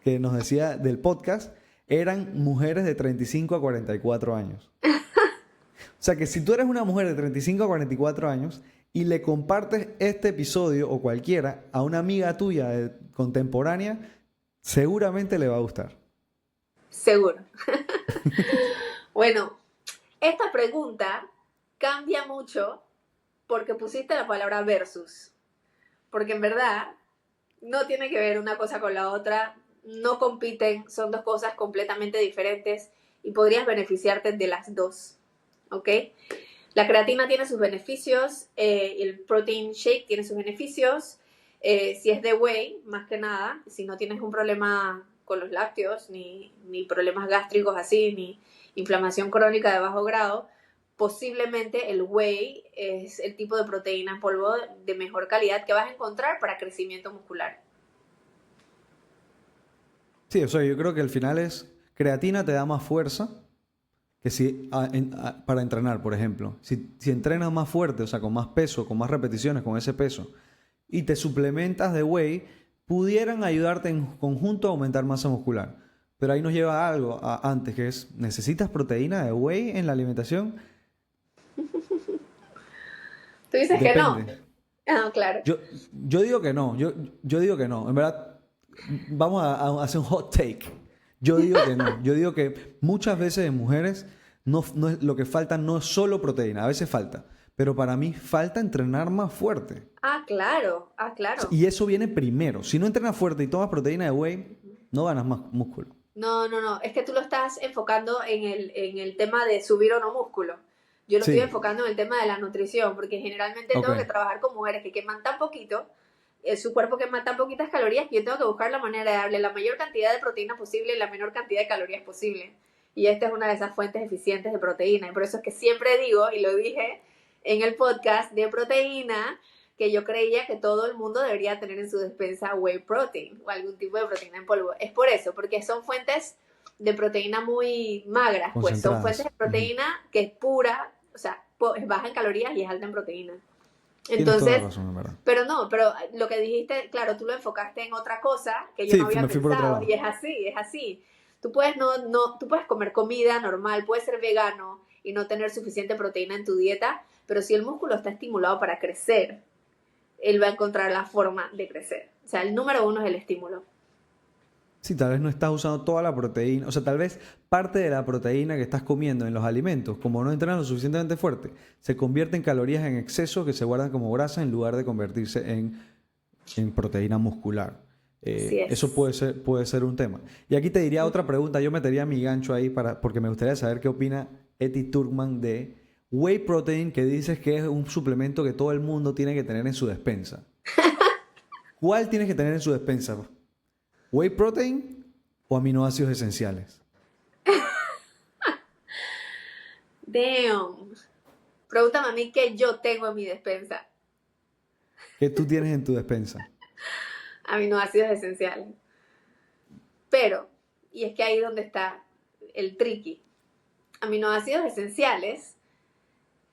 que nos decía del podcast eran mujeres de 35 a 44 años. O sea que si tú eres una mujer de 35 a 44 años y le compartes este episodio o cualquiera a una amiga tuya contemporánea, seguramente le va a gustar. Seguro. Bueno, esta pregunta cambia mucho porque pusiste la palabra versus. Porque en verdad no tiene que ver una cosa con la otra, no compiten, son dos cosas completamente diferentes y podrías beneficiarte de las dos. ¿Ok? La creatina tiene sus beneficios, el protein shake tiene sus beneficios, si es de whey, más que nada, si no tienes un problema con los lácteos, ni problemas gástricos así, ni inflamación crónica de bajo grado, posiblemente el whey es el tipo de proteína en polvo de mejor calidad que vas a encontrar para crecimiento muscular. Sí, o sea, yo creo que al final creatina te da más fuerza que para entrenar, por ejemplo. Si entrenas más fuerte, o sea, con más peso, con más repeticiones, con ese peso, y te suplementas de whey, pudieran ayudarte en conjunto a aumentar masa muscular. Pero ahí nos lleva a algo antes, que es, ¿necesitas proteína de whey en la alimentación? Tú dices que no. Depende. Ah, claro. Yo digo que no, yo digo que no. En verdad, vamos a hacer un hot take. Yo digo que no. Yo digo que muchas veces en mujeres lo que falta no es solo proteína, a veces falta. Pero para mí falta entrenar más fuerte. Ah, claro. Ah, claro. Y eso viene primero. Si no entrenas fuerte y tomas proteína de whey, no ganas más músculo. No. Es que tú lo estás enfocando en el tema de subir o no músculo. Yo lo estoy Sí, enfocando en el tema de la nutrición, porque generalmente ok. tengo que trabajar con mujeres que queman tan poquito, su cuerpo quema tan poquitas calorías, que yo tengo que buscar la manera de darle la mayor cantidad de proteína posible y la menor cantidad de calorías posible. Y esta es una de esas fuentes eficientes de proteína. Y por eso es que siempre digo, y lo dije en el podcast de proteína, que yo creía que todo el mundo debería tener en su despensa whey protein o algún tipo de proteína en polvo. Es por eso, porque son fuentes de proteína muy magras, pues son fuentes Concentradas. de Ujú. proteína que es pura, o sea, es baja en calorías y es alta en proteína. Tienes toda la Entonces, razón, en verdad. pero lo que dijiste, claro, tú lo enfocaste en otra cosa que yo Sí, no había me fui por otro pensado y lado. es así. Tú puedes tú puedes comer comida normal, puedes ser vegano y no tener suficiente proteína en tu dieta, pero si el músculo está estimulado para crecer, él va a encontrar la forma de crecer. O sea, el número uno es el estímulo. Sí, tal vez no estás usando toda la proteína, o sea, tal vez parte de la proteína que estás comiendo en los alimentos, como no entrenas lo suficientemente fuerte, se convierte en calorías en exceso que se guardan como grasa en lugar de convertirse en proteína muscular. Así Eso es. puede ser un tema. Y aquí te diría otra pregunta, yo metería mi gancho ahí porque me gustaría saber qué opina Eti Turkman de whey protein, que dices que es un suplemento que todo el mundo tiene que tener en su despensa. ¿Cuál tienes que tener en su despensa? ¿Whey protein o aminoácidos esenciales? Damn. Pregúntame a mí qué yo tengo en mi despensa. ¿Qué tú tienes en tu despensa? Aminoácidos esenciales. Pero, y es que ahí es donde está el tricky. Aminoácidos esenciales,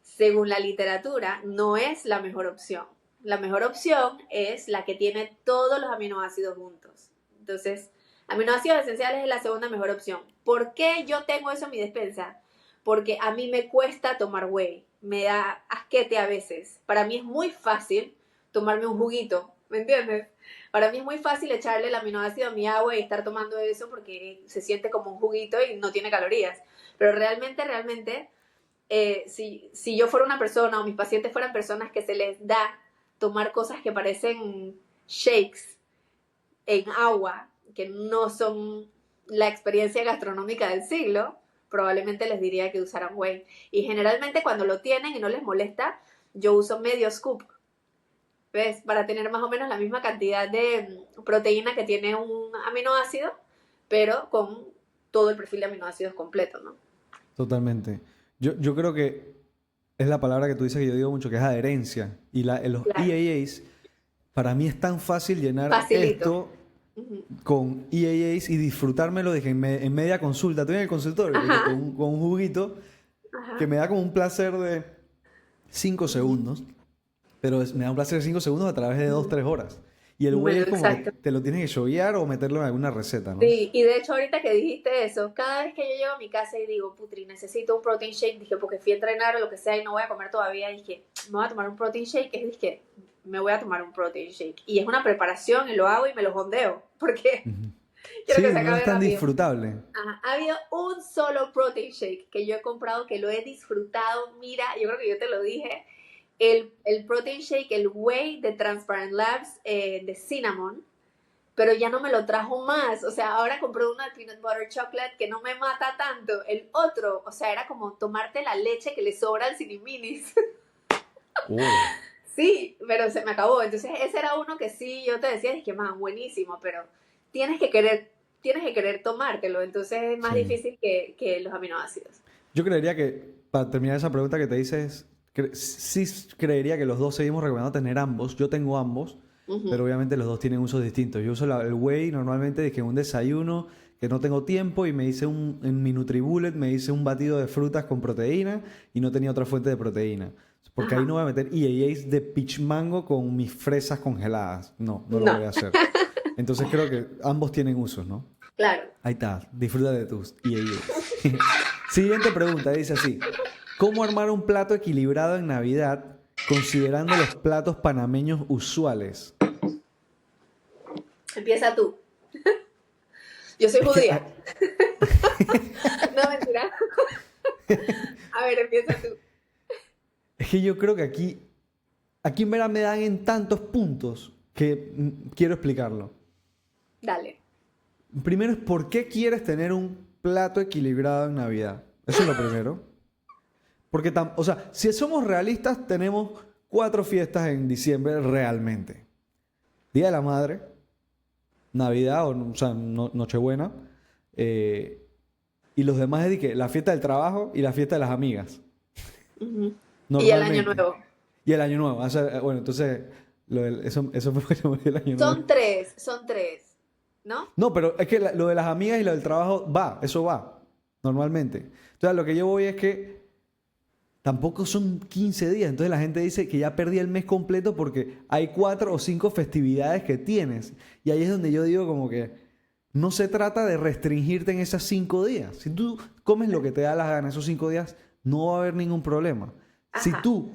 según la literatura, no es la mejor opción. La mejor opción es la que tiene todos los aminoácidos juntos. Entonces, aminoácidos esenciales es la segunda mejor opción. ¿Por qué yo tengo eso en mi despensa? Porque a mí me cuesta tomar whey. Me da asquete a veces. Para mí es muy fácil tomarme un juguito, ¿me entiendes? Para mí es muy fácil echarle el aminoácido a mi agua y estar tomando eso porque se siente como un juguito y no tiene calorías. Pero realmente, si yo fuera una persona o mis pacientes fueran personas que se les da tomar cosas que parecen shakes en agua, que no son la experiencia gastronómica del siglo, probablemente les diría que usaran whey. Y generalmente cuando lo tienen y no les molesta, yo uso medio scoop, ¿ves? Para tener más o menos la misma cantidad de proteína que tiene un aminoácido, pero con todo el perfil de aminoácidos completo, ¿no? Totalmente. Yo creo que es la palabra que tú dices que yo digo mucho, que es adherencia. Y los Claro. EAAs, para mí es tan fácil llenar Facilito. esto Ujú. con EAAs y disfrutármelo. Dije, en media consulta, estoy en el consultorio, dije, Ajá. con un juguito que Ajá. me da como un placer de 5 segundos, pero me da un placer de 5 segundos a través de 2 3 horas. Y el whey Bueno, es como que exacto. te lo tienes que shovear o meterlo en alguna receta, ¿no? Sí, y de hecho ahorita que dijiste eso, cada vez que yo llego a mi casa y digo, putri, necesito un protein shake, dije, porque fui a entrenar o lo que sea y no voy a comer todavía, dije, me voy a tomar un protein shake, dije, me voy a tomar un protein shake. Y es una preparación y lo hago y me lo hondeo, porque Ujú. quiero que Sí, se no es acabe tan rápido. disfrutable. Ajá. Ha habido un solo protein shake que yo he comprado, que lo he disfrutado. Mira, yo creo que yo te lo dije. El protein shake, el whey de Transparent Labs de cinnamon, pero ya no me lo trajo más. O sea, ahora compré una peanut butter chocolate que no me mata tanto. El otro, o sea, era como tomarte la leche que le sobra al Ciniminis. Oh. Sí, pero se me acabó. Entonces, ese era uno que sí, yo te decía, es que man, buenísimo, pero tienes que querer tomártelo. Entonces es más Sí. difícil que los aminoácidos. Yo creería que, para terminar esa pregunta que te dices, sí creería que los dos seguimos recomendando tener ambos. Yo tengo ambos, pero Ujú. obviamente los dos tienen usos distintos. Yo uso el whey normalmente de que un desayuno, que no tengo tiempo y me hice en mi NutriBullet me hice un batido de frutas con proteína y no tenía otra fuente de proteína. Porque ahí Ajá. no voy a meter EAAs de peach mango con mis fresas congeladas. No, no lo No, voy a hacer. Entonces creo que ambos tienen usos, ¿no? claro. Ahí está, disfruta de tus EAAs. Siguiente pregunta, dice así. ¿Cómo armar un plato equilibrado en Navidad considerando los platos panameños usuales? Empieza tú. Yo soy Es que, judía. No, mentira. A ver, empieza tú. es que yo creo que aquí en verdad me dan en tantos puntos que quiero explicarlo. Dale. Primero es por qué quieres tener un plato equilibrado en Navidad. Eso es lo primero. Porque, o sea, si somos realistas, tenemos 4 fiestas en diciembre realmente. Día de la Madre, Navidad, o sea, Nochebuena, eh, y los demás es de que la fiesta del trabajo y la fiesta de las amigas, Ujú. Y el año normalmente. nuevo. Y el año nuevo. O sea, bueno, entonces, eso fue lo del año nuevo. Son tres, ¿no? No, pero es que lo de las amigas y lo del trabajo eso va, normalmente. Entonces, lo que yo voy es que tampoco son 15 días. Entonces la gente dice que ya perdí el mes completo porque hay 4 o 5 festividades que tienes. Y ahí es donde yo digo como que no se trata de restringirte en esas 5 días. Si tú comes lo que te da la gana esos 5 días, no va a haber ningún problema. Si Ajá. tú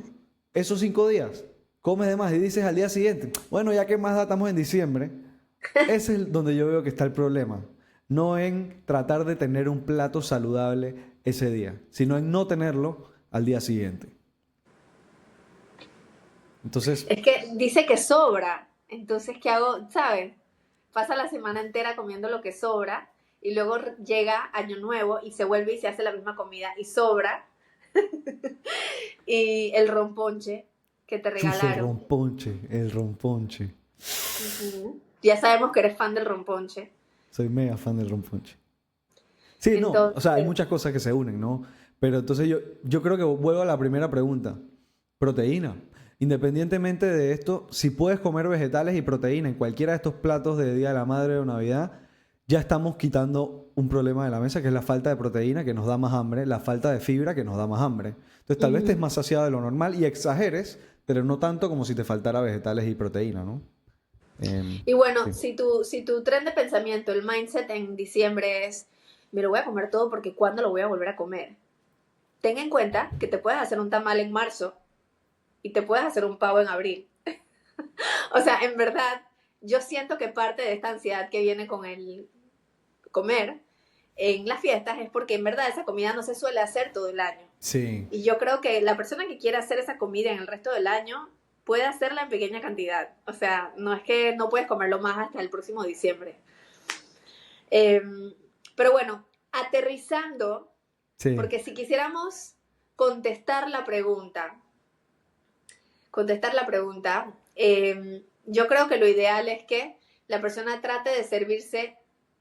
esos 5 días comes de más y dices al día siguiente, bueno, ya que más da, estamos en diciembre, ese es donde yo veo que está el problema. No en tratar de tener un plato saludable ese día, sino en no tenerlo al día siguiente. Entonces, Es que dice que sobra. Entonces, ¿qué hago? ¿Sabes? Pasa la semana entera comiendo lo que sobra y luego llega Año Nuevo y se vuelve y se hace la misma comida y sobra. Y el romponche que te chuf, el regalaron. romponche, el romponche. Ujú. Ya sabemos que eres fan del romponche. Soy mega fan del romponche. Sí, no, o sea, hay Entonces, muchas cosas que se unen, ¿no? Pero entonces yo creo que vuelvo a la primera pregunta. Proteína. Independientemente de esto, si puedes comer vegetales y proteína en cualquiera de estos platos de Día de la Madre o Navidad, ya estamos quitando un problema de la mesa, que es la falta de proteína, que nos da más hambre, la falta de fibra, que nos da más hambre. Entonces, tal vez estés Ujú. más saciado de lo normal y exageres, pero no tanto como si te faltara vegetales y proteína, ¿no? Y bueno, Sí. si tu tren de pensamiento, el mindset en diciembre es, me lo voy a comer todo porque ¿cuándo lo voy a volver a comer? Ten en cuenta que te puedes hacer un tamal en marzo y te puedes hacer un pavo en abril. O sea, en verdad, yo siento que parte de esta ansiedad que viene con el comer en las fiestas es porque en verdad esa comida no se suele hacer todo el año. Sí, Y yo creo que la persona que quiera hacer esa comida en el resto del año puede hacerla en pequeña cantidad. O sea, no es que no puedes comerlo más hasta el próximo diciembre. Eh, pero bueno, aterrizando, sí. porque si quisiéramos contestar la pregunta, yo creo que lo ideal es que la persona trate de servirse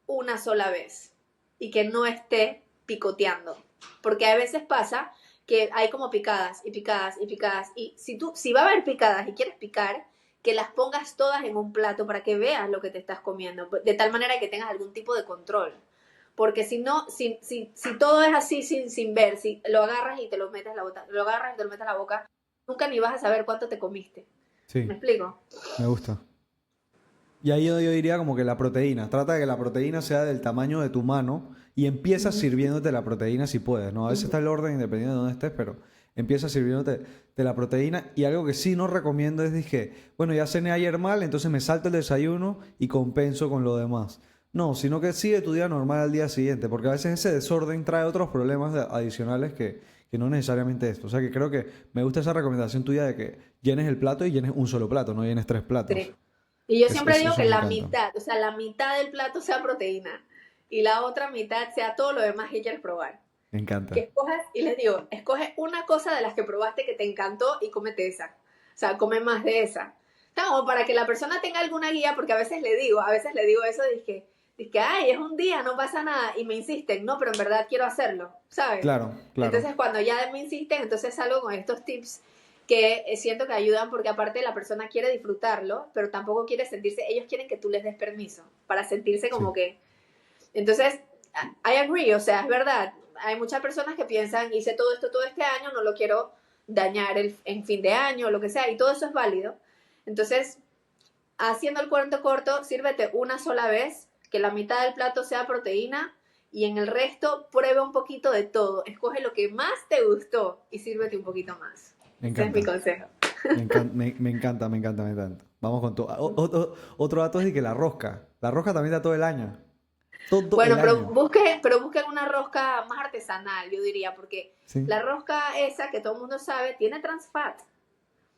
una sola vez y que no esté picoteando. Porque a veces pasa que hay como picadas y picadas y picadas. Y si va a haber picadas y quieres picar, que las pongas todas en un plato para que veas lo que te estás comiendo, de tal manera que tengas algún tipo de control. Porque si no, si todo es así sin ver, si lo agarras y te lo metes a la boca, lo agarras y te lo metes a la boca, nunca ni vas a saber cuánto te comiste. ¿Me Sí, explico? me gusta. Y ahí yo diría como que la proteína. Trata de que la proteína sea del tamaño de tu mano y empieza Ujú, sirviéndote la proteína si puedes, ¿no? A veces está ujú. el orden independiente de dónde estés, pero empieza sirviéndote de la proteína. Y algo que sí no recomiendo es, dije, bueno, ya cené ayer mal, entonces me salto el desayuno y compenso con lo demás. No, sino que sigue tu día normal al día siguiente, porque a veces ese desorden trae otros problemas adicionales que no necesariamente esto. O sea que creo que me gusta esa recomendación tuya de que llenes el plato y llenes un solo plato, no llenes tres platos. Sí. Y yo siempre digo Eso que me la encanta. mitad, o sea, la mitad del plato sea proteína y la otra mitad sea todo lo demás que quieres probar. Me Que encanta. escojas, y les digo, escoge una cosa de las que probaste que te encantó y cómete esa. O sea, come más de esa. O sea, como para que la persona tenga alguna guía, porque a veces le digo eso, dije, ay, es un día, no pasa nada, y me insisten, no, pero en verdad quiero hacerlo, ¿sabes? Claro, claro. Entonces, cuando ya me insisten, entonces salgo con estos tips que siento que ayudan porque aparte la persona quiere disfrutarlo, pero tampoco quiere sentirse, ellos quieren que tú les des permiso para sentirse como Sí. que entonces, I agree, o sea, es verdad. Hay muchas personas que piensan, hice todo esto todo este año, no lo quiero dañar en fin de año, o lo que sea, y todo eso es válido. Entonces, haciendo el cuento corto, sírvete una sola vez, que la mitad del plato sea proteína, y en el resto prueba un poquito de todo. Escoge lo que más te gustó y sírvete un poquito más. Me Ese es mi encanta. consejo. Me encanta, me encanta, me encanta. Vamos con todo. Otro dato es de que la rosca. La rosca también da todo el año. Todo Bueno, el año. pero busquen una rosca más artesanal, yo diría, porque Sí. la rosca esa que todo el mundo sabe tiene trans fat.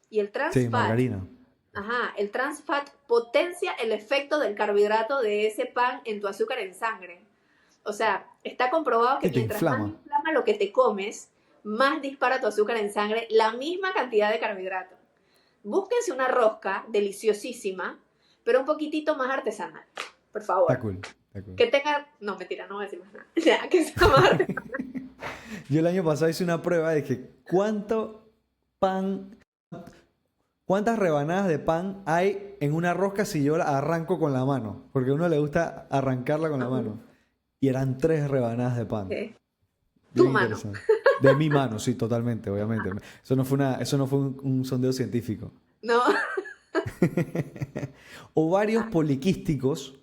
Y el trans Sí, fat, margarina. ajá, el trans fat potencia el efecto del carbohidrato de ese pan en tu azúcar en sangre. O sea, está comprobado que Sí, te mientras más inflama. inflama lo que te comes, más dispara tu azúcar en sangre la misma cantidad de carbohidrato. Búsquense una rosca deliciosísima, pero un poquitito más artesanal, por Está favor. cool. Está cool. Que tenga, no, mentira, no voy a decir más nada. Ya, que sea más artesanal. Yo el año pasado hice una prueba de que pan, cuántas rebanadas de pan hay en una rosca si yo la arranco con la mano. Porque a uno le gusta arrancarla con la mano. Y eran 3 rebanadas de pan. Tu Bien mano. interesante. De mi mano, sí, totalmente, obviamente. Eso no fue un sondeo científico. No. Ovarios poliquísticos.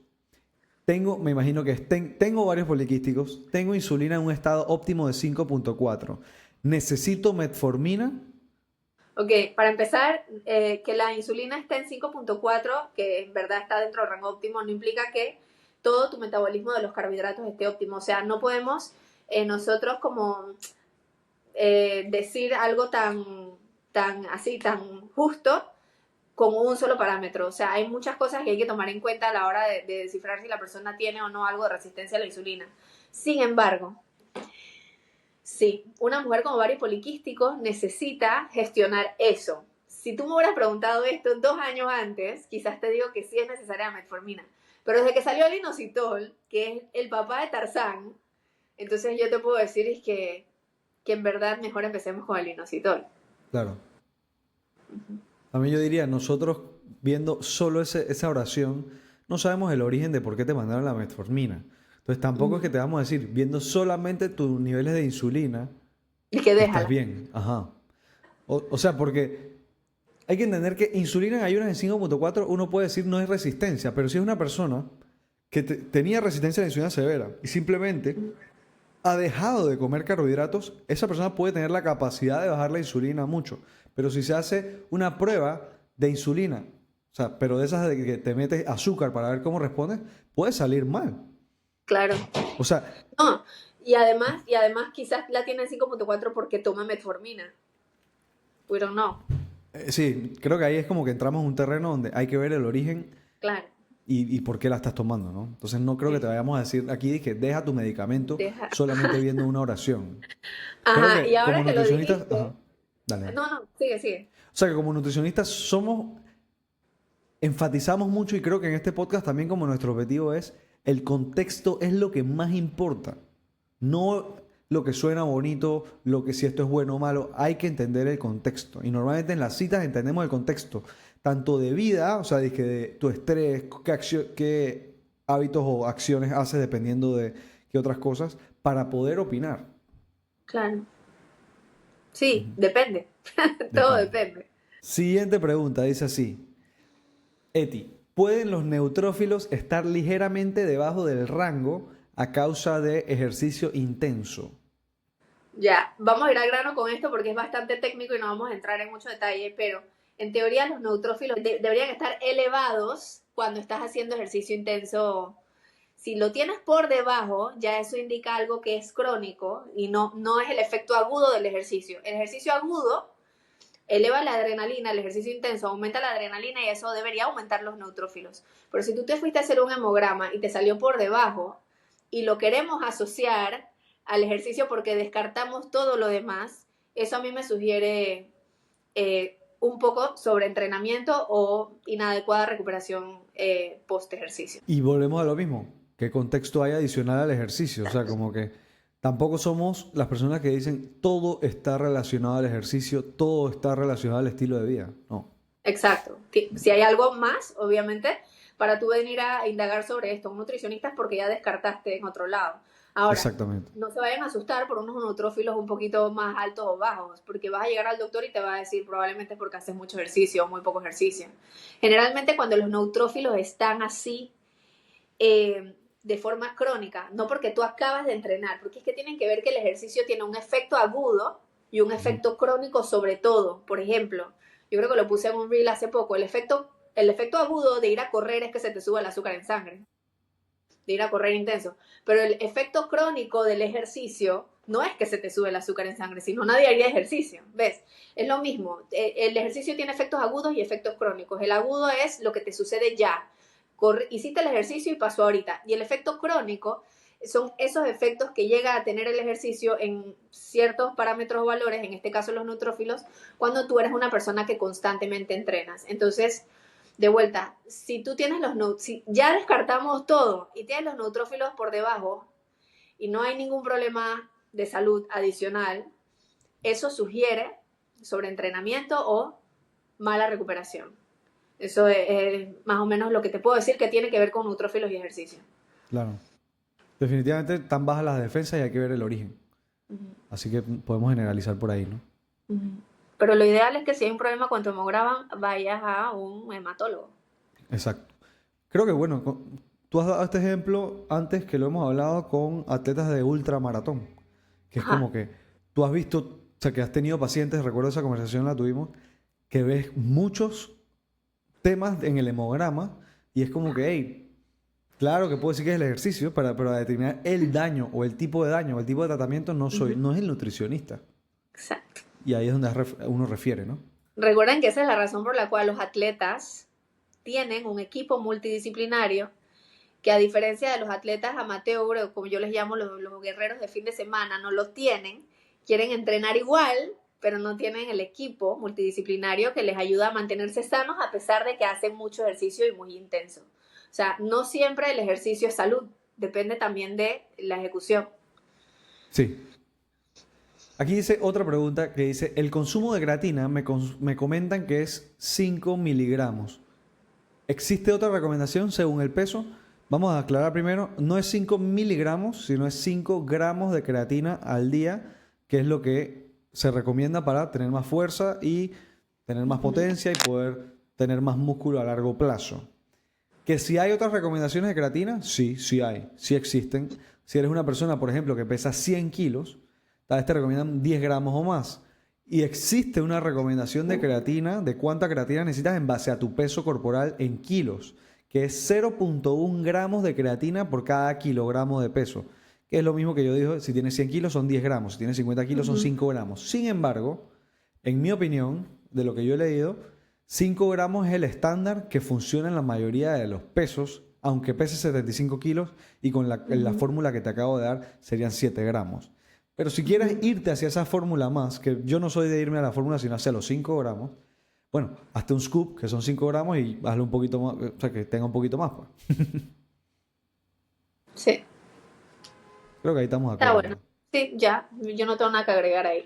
Me imagino que tengo ovarios poliquísticos. Tengo insulina en un estado óptimo de 5.4. ¿Necesito metformina? Ok, para empezar, que la insulina esté en 5.4, que en verdad está dentro del rango óptimo, no implica que todo tu metabolismo de los carbohidratos esté óptimo. O sea, no podemos nosotros como decir algo tan así, tan justo como un solo parámetro. O sea, hay muchas cosas que hay que tomar en cuenta a la hora de descifrar si la persona tiene o no algo de resistencia a la insulina. Sin embargo, sí, una mujer con ovarios poliquísticos necesita gestionar eso. Si tú me hubieras preguntado esto 2 años antes, quizás te digo que sí es necesaria la metformina. Pero desde que salió el inositol, que es el papá de Tarzán, entonces yo te puedo decir es que en verdad mejor empecemos con el inositol. Claro. A mí yo diría, nosotros viendo solo esa oración, no sabemos el origen de por qué te mandaron la metformina. Entonces tampoco es que te vamos a decir, viendo solamente tus niveles de insulina, Y que estás déjala. bien. Ajá. O sea, porque hay que entender que insulina en ayunas en 5.4 uno puede decir no es resistencia, pero si es una persona que tenía resistencia a la insulina severa y simplemente ha dejado de comer carbohidratos, esa persona puede tener la capacidad de bajar la insulina mucho. Pero si se hace una prueba de insulina, o sea, pero de esas de que te metes azúcar para ver cómo respondes, puede salir mal. Claro. O sea, No, y además quizás la tiene en 5.4 porque toma metformina. We don't know. sí, creo que ahí es como que entramos en un terreno donde hay que ver el origen Claro. y por qué la estás tomando, ¿no? Entonces no creo que te Sí. vayamos a decir aquí que deja tu medicamento Deja. solamente viendo una oración. Creo Ajá, y que como ahora que lo nutricionistas, dijiste, ajá, dale, dale. no, sigue, sigue. O sea que como nutricionistas enfatizamos mucho y creo que en este podcast también como nuestro objetivo es, el contexto es lo que más importa. No lo que suena bonito, lo que si esto es bueno o malo, hay que entender el contexto. Y normalmente en las citas entendemos el contexto, tanto de vida, o sea, de tu estrés, qué hábitos o acciones haces dependiendo de qué otras cosas, para poder opinar. Claro. Sí, depende. Todo Depende. depende. Siguiente pregunta, dice así. Eti, ¿pueden los neutrófilos estar ligeramente debajo del rango a causa de ejercicio intenso? Ya, vamos a ir al grano con esto porque es bastante técnico y no vamos a entrar en mucho detalle, pero en teoría los neutrófilos deberían estar elevados cuando estás haciendo ejercicio intenso. Si lo tienes por debajo, ya eso indica algo que es crónico y no es el efecto agudo del ejercicio. El ejercicio agudo eleva la adrenalina, el ejercicio intenso aumenta la adrenalina y eso debería aumentar los neutrófilos. Pero si tú te fuiste a hacer un hemograma y te salió por debajo y lo queremos asociar al ejercicio porque descartamos todo lo demás, eso a mí me sugiere un poco sobreentrenamiento o inadecuada recuperación post ejercicio. Y volvemos a lo mismo. ¿Qué contexto hay adicional al ejercicio? O sea, como que tampoco somos las personas que dicen todo está relacionado al ejercicio, todo está relacionado al estilo de vida. No. Exacto. Si hay algo más, obviamente, para tú venir a indagar sobre esto, un nutricionista es porque ya descartaste en otro lado. Ahora, Exactamente. no se vayan a asustar por unos neutrófilos un poquito más altos o bajos, porque vas a llegar al doctor y te va a decir probablemente es porque haces mucho ejercicio o muy poco ejercicio. Generalmente cuando los neutrófilos están así de forma crónica, no porque tú acabas de entrenar, porque es que tienen que ver que el ejercicio tiene un efecto agudo y un efecto crónico sobre todo. Por ejemplo, yo creo que lo puse en un reel hace poco, el efecto agudo de ir a correr es que se te suba el azúcar en sangre, de ir a correr intenso. Pero el efecto crónico del ejercicio no es que se te sube el azúcar en sangre, sino nadie haría ejercicio, ¿ves? Es lo mismo, el ejercicio tiene efectos agudos y efectos crónicos. El agudo es lo que te sucede ya. Hiciste el ejercicio y pasó ahorita. Y el efecto crónico son esos efectos que llega a tener el ejercicio en ciertos parámetros o valores, en este caso los neutrófilos, cuando tú eres una persona que constantemente entrenas. Entonces, de vuelta, si tú tienes si ya descartamos todo y tienes los neutrófilos por debajo y no hay ningún problema de salud adicional, eso sugiere sobreentrenamiento o mala recuperación. Eso es más o menos lo que te puedo decir que tiene que ver con neutrófilos y ejercicio. Claro. Definitivamente están bajas las defensas y hay que ver el origen. Así que podemos generalizar por ahí, ¿no? Pero lo ideal es que si hay un problema con tu hemograma, vayas a un hematólogo. Exacto. Creo que, bueno, tú has dado este ejemplo antes que lo hemos hablado con atletas de ultramaratón, que es Ajá. como que tú has visto, o sea, que has tenido pacientes, recuerdo esa conversación la tuvimos, que ves muchos temas en el hemograma y es como que, hey, claro que puedo decir que es el ejercicio, pero para determinar el daño o el tipo de daño o el tipo de tratamiento no es el nutricionista. Exacto. Y ahí es donde uno refiere, ¿no? Recuerden que esa es la razón por la cual los atletas tienen un equipo multidisciplinario que, a diferencia de los atletas amateur, o como yo les llamo los guerreros de fin de semana, no los tienen, quieren entrenar igual, pero no tienen el equipo multidisciplinario que les ayuda a mantenerse sanos a pesar de que hacen mucho ejercicio y muy intenso. O sea, no siempre el ejercicio es salud, depende también de la ejecución. Sí. Aquí dice otra pregunta que dice, el consumo de creatina me comentan que es 5 miligramos. ¿Existe otra recomendación según el peso? Vamos a aclarar primero, no es 5 miligramos, sino es 5 gramos de creatina al día, que es lo que se recomienda para tener más fuerza y tener más potencia y poder tener más músculo a largo plazo. ¿Que si hay otras recomendaciones de creatina? Sí, sí hay, sí existen. Si eres una persona, por ejemplo, que pesa 100 kilos, tal vez te recomiendan 10 gramos o más. Y existe una recomendación de creatina, de cuánta creatina necesitas en base a tu peso corporal en kilos, que es 0.1 gramos de creatina por cada kilogramo de peso. Que es lo mismo que yo dije, si tienes 100 kilos son 10 gramos, si tienes 50 kilos son 5 gramos. Sin embargo, en mi opinión, de lo que yo he leído, 5 gramos es el estándar que funciona en la mayoría de los pesos, aunque pese 75 kilos y con la fórmula que te acabo de dar serían 7 gramos. Pero si quieres irte hacia esa fórmula más, que yo no soy de irme a la fórmula sino hacia los 5 gramos, bueno, hazte un scoop que son 5 gramos y hazlo un poquito más, o sea, que tenga un poquito más. Pues. Sí. Creo que ahí estamos de Está acuerdo. bueno. Sí, ya. Yo no tengo nada que agregar ahí.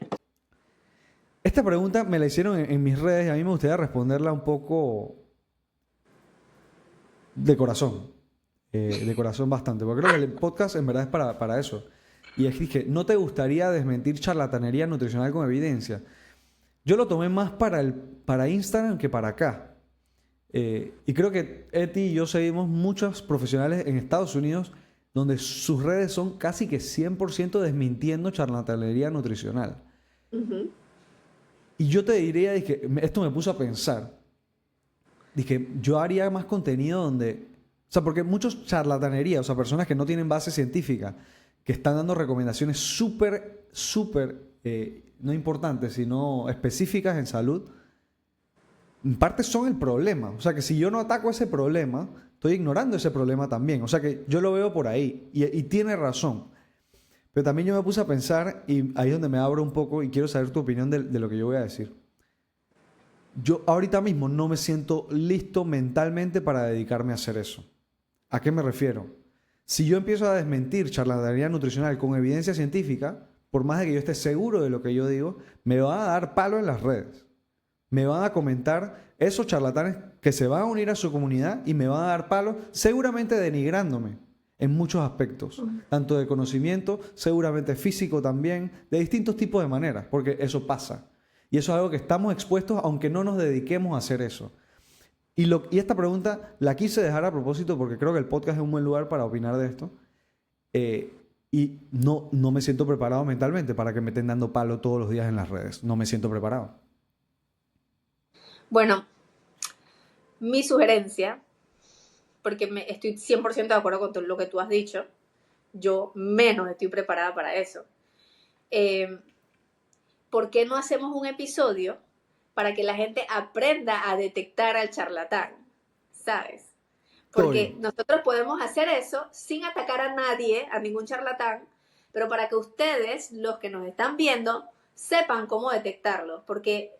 Esta pregunta me la hicieron en mis redes y a mí me gustaría responderla un poco de corazón. De corazón bastante. Porque creo que el podcast en verdad es para eso. Y es que ¿no te gustaría desmentir charlatanería nutricional con evidencia? Yo lo tomé más para Instagram que para acá. Y creo que Eti y yo seguimos muchos profesionales en Estados Unidos donde sus redes son casi que 100% desmintiendo charlatanería nutricional. Y yo te diría, dije, esto me puso a pensar, dije, yo haría más contenido donde... O sea, porque muchos charlatanería, o sea, personas que no tienen base científica, que están dando recomendaciones súper, no importantes, sino específicas en salud, en parte son el problema. O sea, que si yo no ataco ese problema, estoy ignorando ese problema también. O sea, que yo lo veo por ahí. Y tiene razón. Pero también yo me puse a pensar, y ahí es donde me abro un poco y quiero saber tu opinión de lo que yo voy a decir. Yo ahorita mismo no me siento listo mentalmente para dedicarme a hacer eso. ¿A qué me refiero? Si yo empiezo a desmentir charlatanería nutricional con evidencia científica, por más de que yo esté seguro de lo que yo digo, me van a dar palo en las redes. Me van a comentar esos charlatanes que se van a unir a su comunidad y me van a dar palo, seguramente denigrándome en muchos aspectos, tanto de conocimiento, seguramente físico también, de distintos tipos de maneras, porque eso pasa. Y eso es algo que estamos expuestos aunque no nos dediquemos a hacer eso. Y esta pregunta la quise dejar a propósito porque creo que el podcast es un buen lugar para opinar de esto. Y no me siento preparado mentalmente para que me estén dando palo todos los días en las redes. No me siento preparado. Bueno, mi sugerencia, porque estoy 100% de acuerdo con lo que tú has dicho, yo menos estoy preparada para eso. ¿Por qué no hacemos un episodio para que la gente aprenda a detectar al charlatán? ¿Sabes? Porque nosotros podemos hacer eso sin atacar a nadie, a ningún charlatán, pero para que ustedes, los que nos están viendo, sepan cómo detectarlo, porque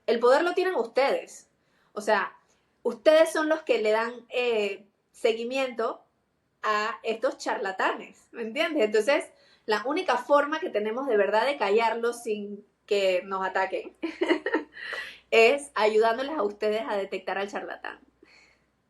el poder lo tienen ustedes. O sea, ustedes son los que le dan seguimiento a estos charlatanes, ¿me entiendes? Entonces, la única forma que tenemos de verdad de callarlos sin que nos ataquen es ayudándoles a ustedes a detectar al charlatán.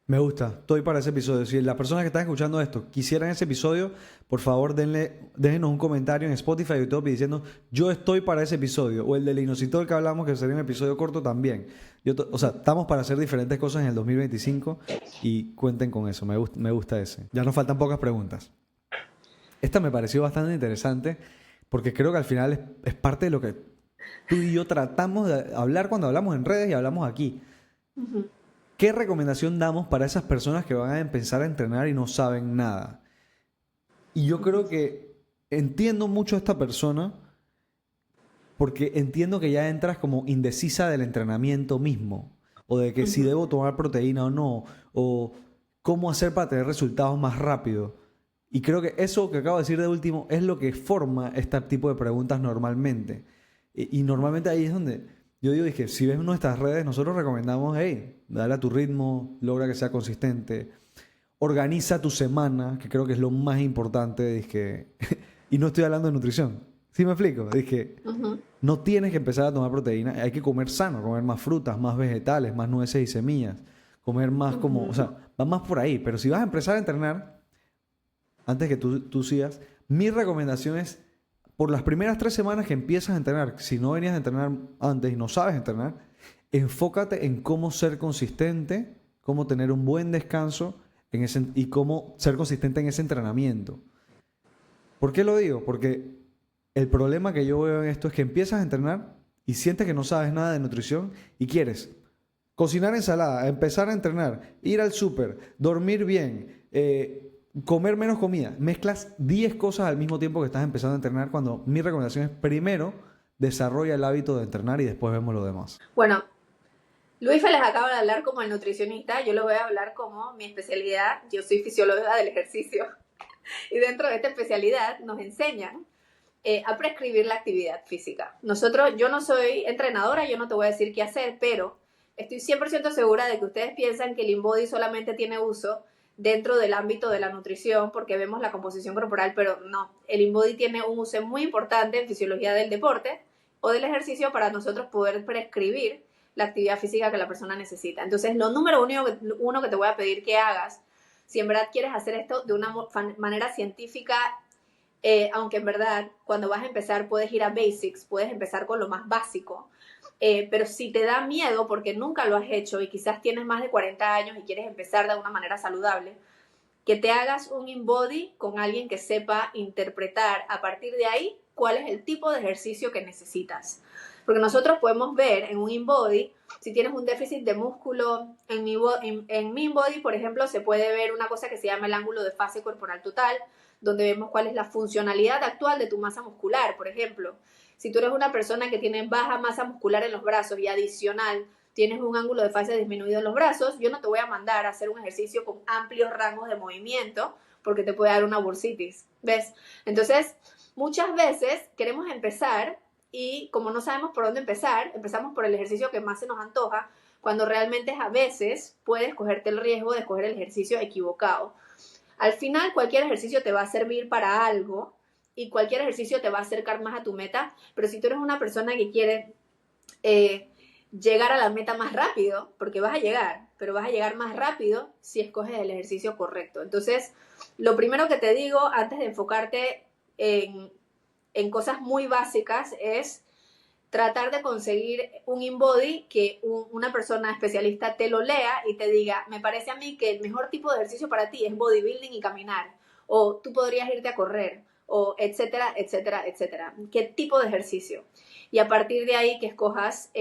Me gusta, estoy para ese episodio. Si las personas que están escuchando esto quisieran ese episodio, por favor déjenos un comentario en Spotify y YouTube diciendo yo estoy para ese episodio. O el del inositol que hablamos, que sería un episodio corto también. O sea, estamos para hacer diferentes cosas en el 2025 y cuenten con eso. Me gusta ese. Ya nos faltan pocas preguntas. Esta me pareció bastante interesante porque creo que al final es parte de lo que tú y yo tratamos de hablar cuando hablamos en redes y hablamos aquí. ¿Qué recomendación damos para esas personas que van a empezar a entrenar y no saben nada? Y yo creo que entiendo mucho a esta persona porque entiendo que ya entras como indecisa del entrenamiento mismo, o de que si debo tomar proteína o no, o cómo hacer para tener resultados más rápido. Y creo que eso que acabo de decir de último es lo que forma este tipo de preguntas normalmente. Y normalmente ahí es donde yo digo, dije, si ves nuestras redes, nosotros recomendamos, hey, dale a tu ritmo, logra que sea consistente, organiza tu semana, que creo que es lo más importante, dije, y no estoy hablando de nutrición, ¿sí me explico? Dije, no tienes que empezar a tomar proteína, hay que comer sano, comer más frutas, más vegetales, más nueces y semillas, comer más como, o Ujú. sea, va más por ahí. Pero si vas a empezar a entrenar, antes que tú sigas, mi recomendación es, por las primeras 3 semanas que empiezas a entrenar, si no venías a entrenar antes y no sabes entrenar, enfócate en cómo ser consistente, cómo tener un buen descanso y cómo ser consistente en ese entrenamiento. ¿Por qué lo digo? Porque el problema que yo veo en esto es que empiezas a entrenar y sientes que no sabes nada de nutrición y quieres cocinar ensalada, empezar a entrenar, ir al súper, dormir bien, comer menos comida. Mezclas 10 cosas al mismo tiempo que estás empezando a entrenar, cuando mi recomendación es primero desarrolla el hábito de entrenar y después vemos lo demás. Bueno, Luisa les acaba de hablar como el nutricionista, yo les voy a hablar como mi especialidad, yo soy fisióloga del ejercicio y dentro de esta especialidad nos enseñan a prescribir la actividad física. Yo no soy entrenadora, yo no te voy a decir qué hacer, pero estoy 100% segura de que ustedes piensan que el InBody solamente tiene uso dentro del ámbito de la nutrición porque vemos la composición corporal, pero no, el InBody tiene un uso muy importante en fisiología del deporte o del ejercicio para nosotros poder prescribir la actividad física que la persona necesita. Entonces, lo número uno que te voy a pedir que hagas, si en verdad quieres hacer esto de una manera científica, aunque en verdad cuando vas a empezar puedes ir a basics, puedes empezar con lo más básico, pero si te da miedo porque nunca lo has hecho y quizás tienes más de 40 años y quieres empezar de una manera saludable, que te hagas un InBody con alguien que sepa interpretar a partir de ahí cuál es el tipo de ejercicio que necesitas. Porque nosotros podemos ver en un InBody, si tienes un déficit de músculo, en mi InBody, por ejemplo, se puede ver una cosa que se llama el ángulo de fase corporal total, donde vemos cuál es la funcionalidad actual de tu masa muscular. Por ejemplo, si tú eres una persona que tiene baja masa muscular en los brazos y adicional tienes un ángulo de fase disminuido en los brazos, yo no te voy a mandar a hacer un ejercicio con amplios rangos de movimiento porque te puede dar una bursitis, ¿ves? Entonces, muchas veces queremos empezar y como no sabemos por dónde empezar, empezamos por el ejercicio que más se nos antoja, cuando realmente a veces puedes cogerte el riesgo de escoger el ejercicio equivocado. Al final, cualquier ejercicio te va a servir para algo y cualquier ejercicio te va a acercar más a tu meta, pero si tú eres una persona que quiere llegar a la meta más rápido, porque vas a llegar, pero vas a llegar más rápido si escoges el ejercicio correcto. Entonces, lo primero que te digo antes de enfocarte en cosas muy básicas es tratar de conseguir un InBody que una persona especialista te lo lea y te diga, me parece a mí que el mejor tipo de ejercicio para ti es bodybuilding y caminar, o tú podrías irte a correr, o etcétera, etcétera, etcétera. ¿Qué tipo de ejercicio? Y a partir de ahí que escojas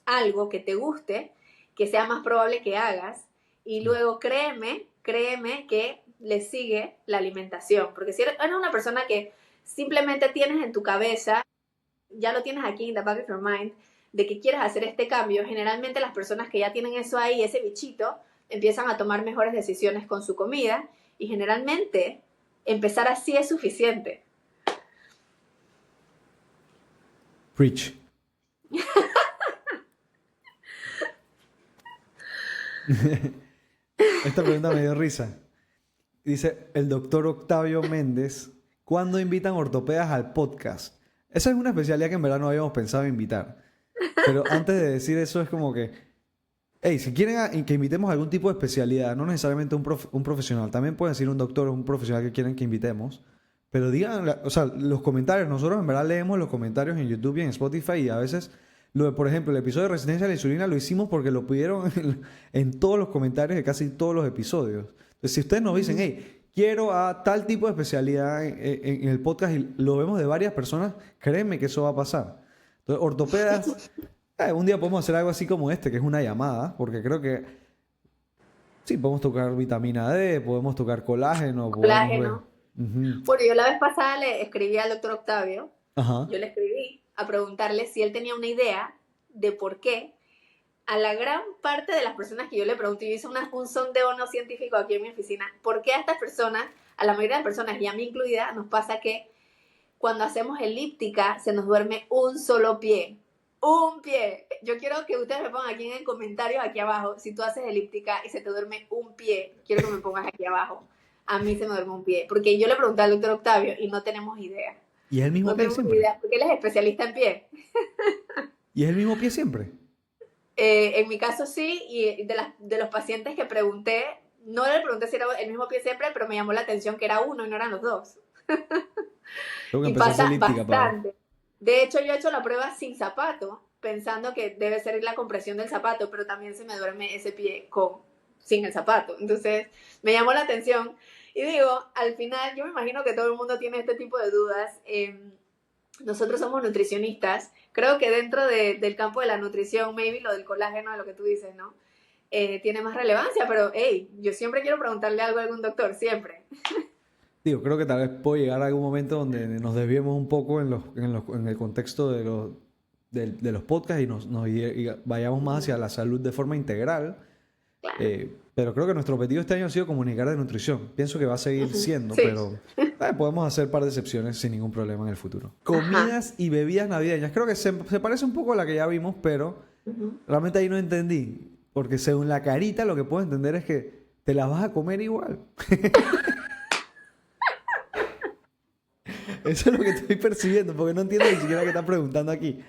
algo que te guste, que sea más probable que hagas, y luego créeme que le sigue la alimentación, porque si eres una persona que simplemente tienes en tu cabeza, ya lo tienes aquí en the back of your mind, de que quieres hacer este cambio, generalmente las personas que ya tienen eso ahí, ese bichito, empiezan a tomar mejores decisiones con su comida y generalmente empezar así es suficiente. Preach. Esta pregunta me dio risa. Dice el doctor Octavio Méndez, ¿cuándo invitan ortopedas al podcast? Esa es una especialidad que en verdad no habíamos pensado invitar. Pero antes de decir eso es como que, hey, si quieren que invitemos algún tipo de especialidad, no necesariamente un profesional, también pueden decir un doctor o un profesional que quieren que invitemos, pero digan, o sea, los comentarios, nosotros en verdad leemos los comentarios en YouTube y en Spotify y a veces, por ejemplo, el episodio de resistencia a la insulina lo hicimos porque lo pidieron en todos los comentarios de casi todos los episodios. Entonces, si ustedes nos dicen, hey, quiero a tal tipo de especialidad en el podcast y lo vemos de varias personas, créeme que eso va a pasar. Entonces, ortopedas, un día podemos hacer algo así como este, que es una llamada, porque creo que sí, podemos tocar vitamina D, podemos tocar colágeno, podemos ver. Colágeno. Bueno, yo la vez pasada le escribí al doctor Octavio, Ajá. yo le escribí a preguntarle si él tenía una idea de por qué a la gran parte de las personas que yo le pregunté, yo hice un sondeo no científico aquí en mi oficina, ¿por qué a estas personas, a la mayoría de personas y a mí incluida, nos pasa que cuando hacemos elíptica se nos duerme un solo pie? Un pie. Yo quiero que ustedes me pongan aquí en el comentario, aquí abajo, si tú haces elíptica y se te duerme un pie, quiero que me pongas aquí abajo. A mí se me duerme un pie, porque yo le pregunté al doctor Octavio y no tenemos idea. ¿Y es el mismo No pie tenemos siempre? idea, porque él es especialista en pie. ¿Y es el mismo pie siempre? En mi caso sí, y de los pacientes que pregunté, no le pregunté si era el mismo pie siempre, pero me llamó la atención que era uno y no eran los dos. Tengo que Y empezar a hacer pasa elíptica para ver. bastante. De hecho, yo he hecho la prueba sin zapato, pensando que debe ser la compresión del zapato, pero también se me duerme ese pie sin el zapato. Entonces, me llamó la atención. Y digo, al final, yo me imagino que todo el mundo tiene este tipo de dudas. Nosotros somos nutricionistas. Creo que dentro del campo de la nutrición, maybe lo del colágeno, de lo que tú dices, ¿no? Tiene más relevancia, pero hey, yo siempre quiero preguntarle algo a algún doctor, siempre. Digo, creo que tal vez puede llegar a algún momento donde nos desviemos un poco en el contexto de los podcasts y vayamos más hacia la salud de forma integral. Claro. Pero creo que nuestro objetivo este año ha sido comunicar de nutrición. Pienso que va a seguir siendo, Sí. pero podemos hacer un par de excepciones sin ningún problema en el futuro. Comidas y bebidas navideñas. Creo que se parece un poco a la que ya vimos, pero realmente ahí no entendí. Porque según la carita lo que puedo entender es que te las vas a comer igual. Eso es lo que estoy percibiendo, porque no entiendo ni siquiera qué estás preguntando aquí.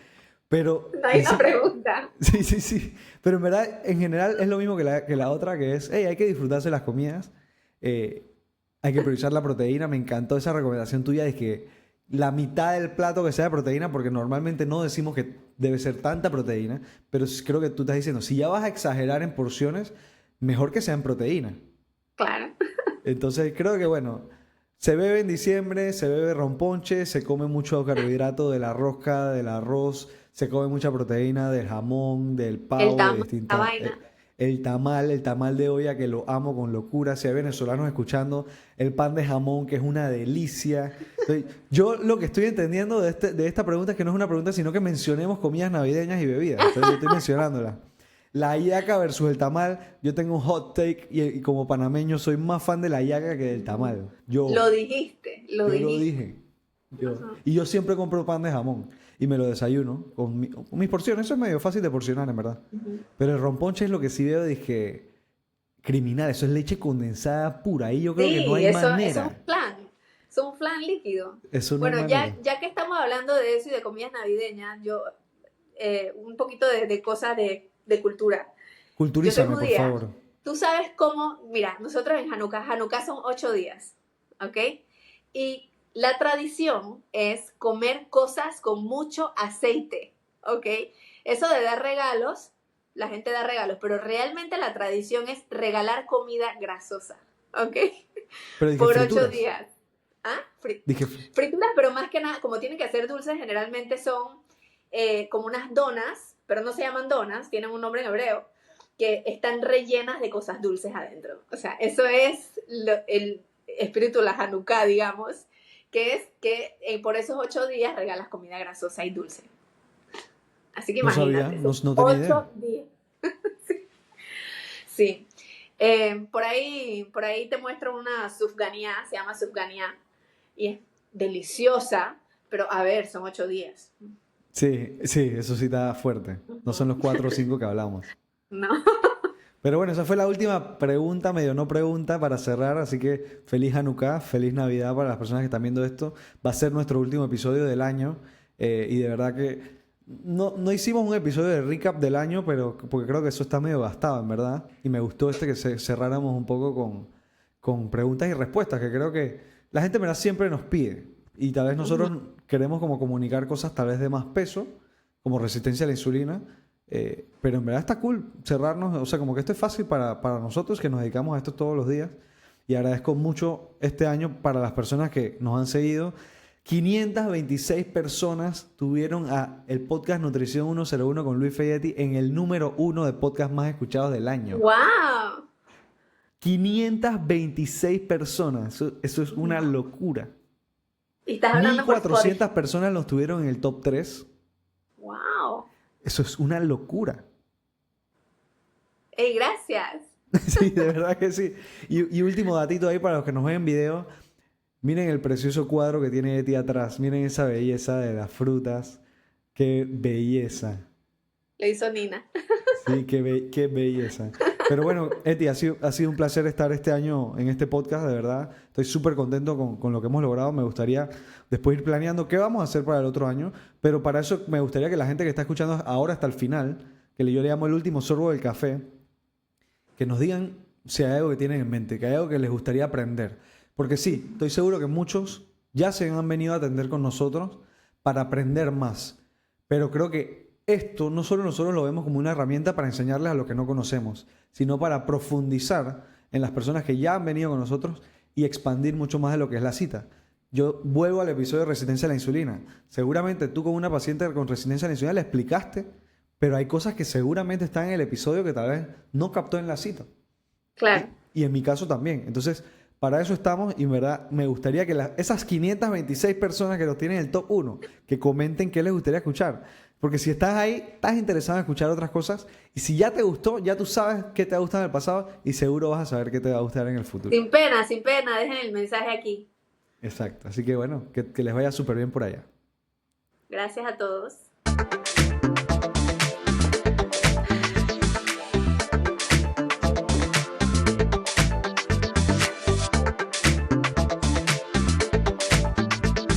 Pero No hay una pregunta. sí, sí, sí. Pero en verdad, en general, es lo mismo que la otra, que es, hey, hay que disfrutarse las comidas, hay que priorizar la proteína. Me encantó esa recomendación tuya de que la mitad del plato que sea de proteína, porque normalmente no decimos que debe ser tanta proteína, pero creo que tú estás diciendo, si ya vas a exagerar en porciones, mejor que sea en proteína. Claro. Entonces creo que, bueno, se bebe en diciembre, se bebe romponche, se come mucho carbohidrato de la rosca, del arroz, se come mucha proteína del jamón, del pavo, de La distintas... vaina. El tamal de olla que lo amo con locura. Si hay venezolanos escuchando, el pan de jamón que es una delicia. Entonces, yo lo que estoy entendiendo de esta pregunta es que no es una pregunta, sino que mencionemos comidas navideñas y bebidas. Entonces yo estoy mencionándola. La hallaca versus el tamal. Yo tengo un hot take y como panameño soy más fan de la hallaca que del tamal. Lo dijiste, Yo lo dije. Y yo siempre compro pan de jamón y me lo desayuno con mis porciones. Eso es medio fácil de porcionar, en verdad. Pero el romponche es lo que sí veo, dije, criminal. Eso es leche condensada pura. Ahí yo creo que no hay eso manera. es un flan. Es un flan líquido. Eso no hay Bueno, manera. ya que estamos hablando de eso y de comidas navideñas, yo un poquito de cosas de cultura. Culturízame, Yo soy por judía. favor. Tú sabes cómo, mira, nosotros en Hanukkah son 8 días, ¿ok? Y la tradición es comer cosas con mucho aceite, ¿ok? Eso de dar regalos, la gente da regalos, pero realmente la tradición es regalar comida grasosa, ¿ok? Pero dije Por 8 frituras. días. ¿Ah? Dije, Frituras, pero más que nada, como tienen que ser dulces, generalmente son como unas donas, pero no se llaman donas, tienen un nombre en hebreo, que están rellenas de cosas dulces adentro. O sea, eso es el espíritu de la Hanukkah, digamos, que es que por esos 8 días regalas comida grasosa y dulce. Así que no sabía, imagínate. no tenía idea. 8 días. Sí. Por ahí te muestro una sufganía, se llama sufganía, y es deliciosa, pero a ver, son 8 días. Sí, eso sí está fuerte. No son los 4 o 5 que hablamos. No. Pero bueno, esa fue la última pregunta, medio no pregunta, para cerrar. Así que feliz Hanukkah, feliz Navidad para las personas que están viendo esto. Va a ser nuestro último episodio del año. Y de verdad que no hicimos un episodio de recap del año, pero porque creo que eso está medio gastado, en verdad. Y me gustó que cerráramos un poco con preguntas y respuestas, que creo que la gente, en verdad, siempre nos pide. Y tal vez nosotros queremos como comunicar cosas tal vez de más peso, como resistencia a la insulina. Pero en verdad está cool cerrarnos, o sea, como que esto es fácil para nosotros que nos dedicamos a esto todos los días. Y agradezco mucho este año para las personas que nos han seguido. 526 personas tuvieron el podcast Nutrición 101 con Luis Feyetti en el número 1 de podcast más escuchados del año. ¡Wow! 526 personas, eso es una locura. Y estás hablando por 1400 personas los tuvieron en el top 3. ¡Wow! Eso es una locura. ¡Ey, gracias! Sí, de verdad que sí. Y último datito ahí para los que nos ven en video. Miren el precioso cuadro que tiene Eti atrás. Miren esa belleza de las frutas. ¡Qué belleza! Lo hizo Nina. Sí, qué belleza. Pero bueno, Eti, ha sido un placer estar este año en este podcast, de verdad. Estoy súper contento con lo que hemos logrado. Me gustaría después ir planeando qué vamos a hacer para el otro año. Pero para eso me gustaría que la gente que está escuchando ahora hasta el final, que yo le llamo el último sorbo del café, que nos digan si hay algo que tienen en mente, que hay algo que les gustaría aprender. Porque sí, estoy seguro que muchos ya se han venido a atender con nosotros para aprender más. Pero creo que esto no solo nosotros lo vemos como una herramienta para enseñarles a lo que no conocemos, sino para profundizar en las personas que ya han venido con nosotros y expandir mucho más de lo que es la cita. Yo vuelvo al episodio de resistencia a la insulina. Seguramente tú con una paciente con resistencia a la insulina le explicaste, pero hay cosas que seguramente están en el episodio que tal vez no captó en la cita. Claro. Y en mi caso también. Entonces, para eso estamos y en verdad me gustaría que esas 526 personas que los tienen en el top 1, que comenten qué les gustaría escuchar. Porque si estás ahí, estás interesado en escuchar otras cosas y si ya te gustó, ya tú sabes qué te ha gustado en el pasado y seguro vas a saber qué te va a gustar en el futuro. Sin pena, dejen el mensaje aquí. Exacto. Así que bueno, que les vaya súper bien por allá. Gracias a todos.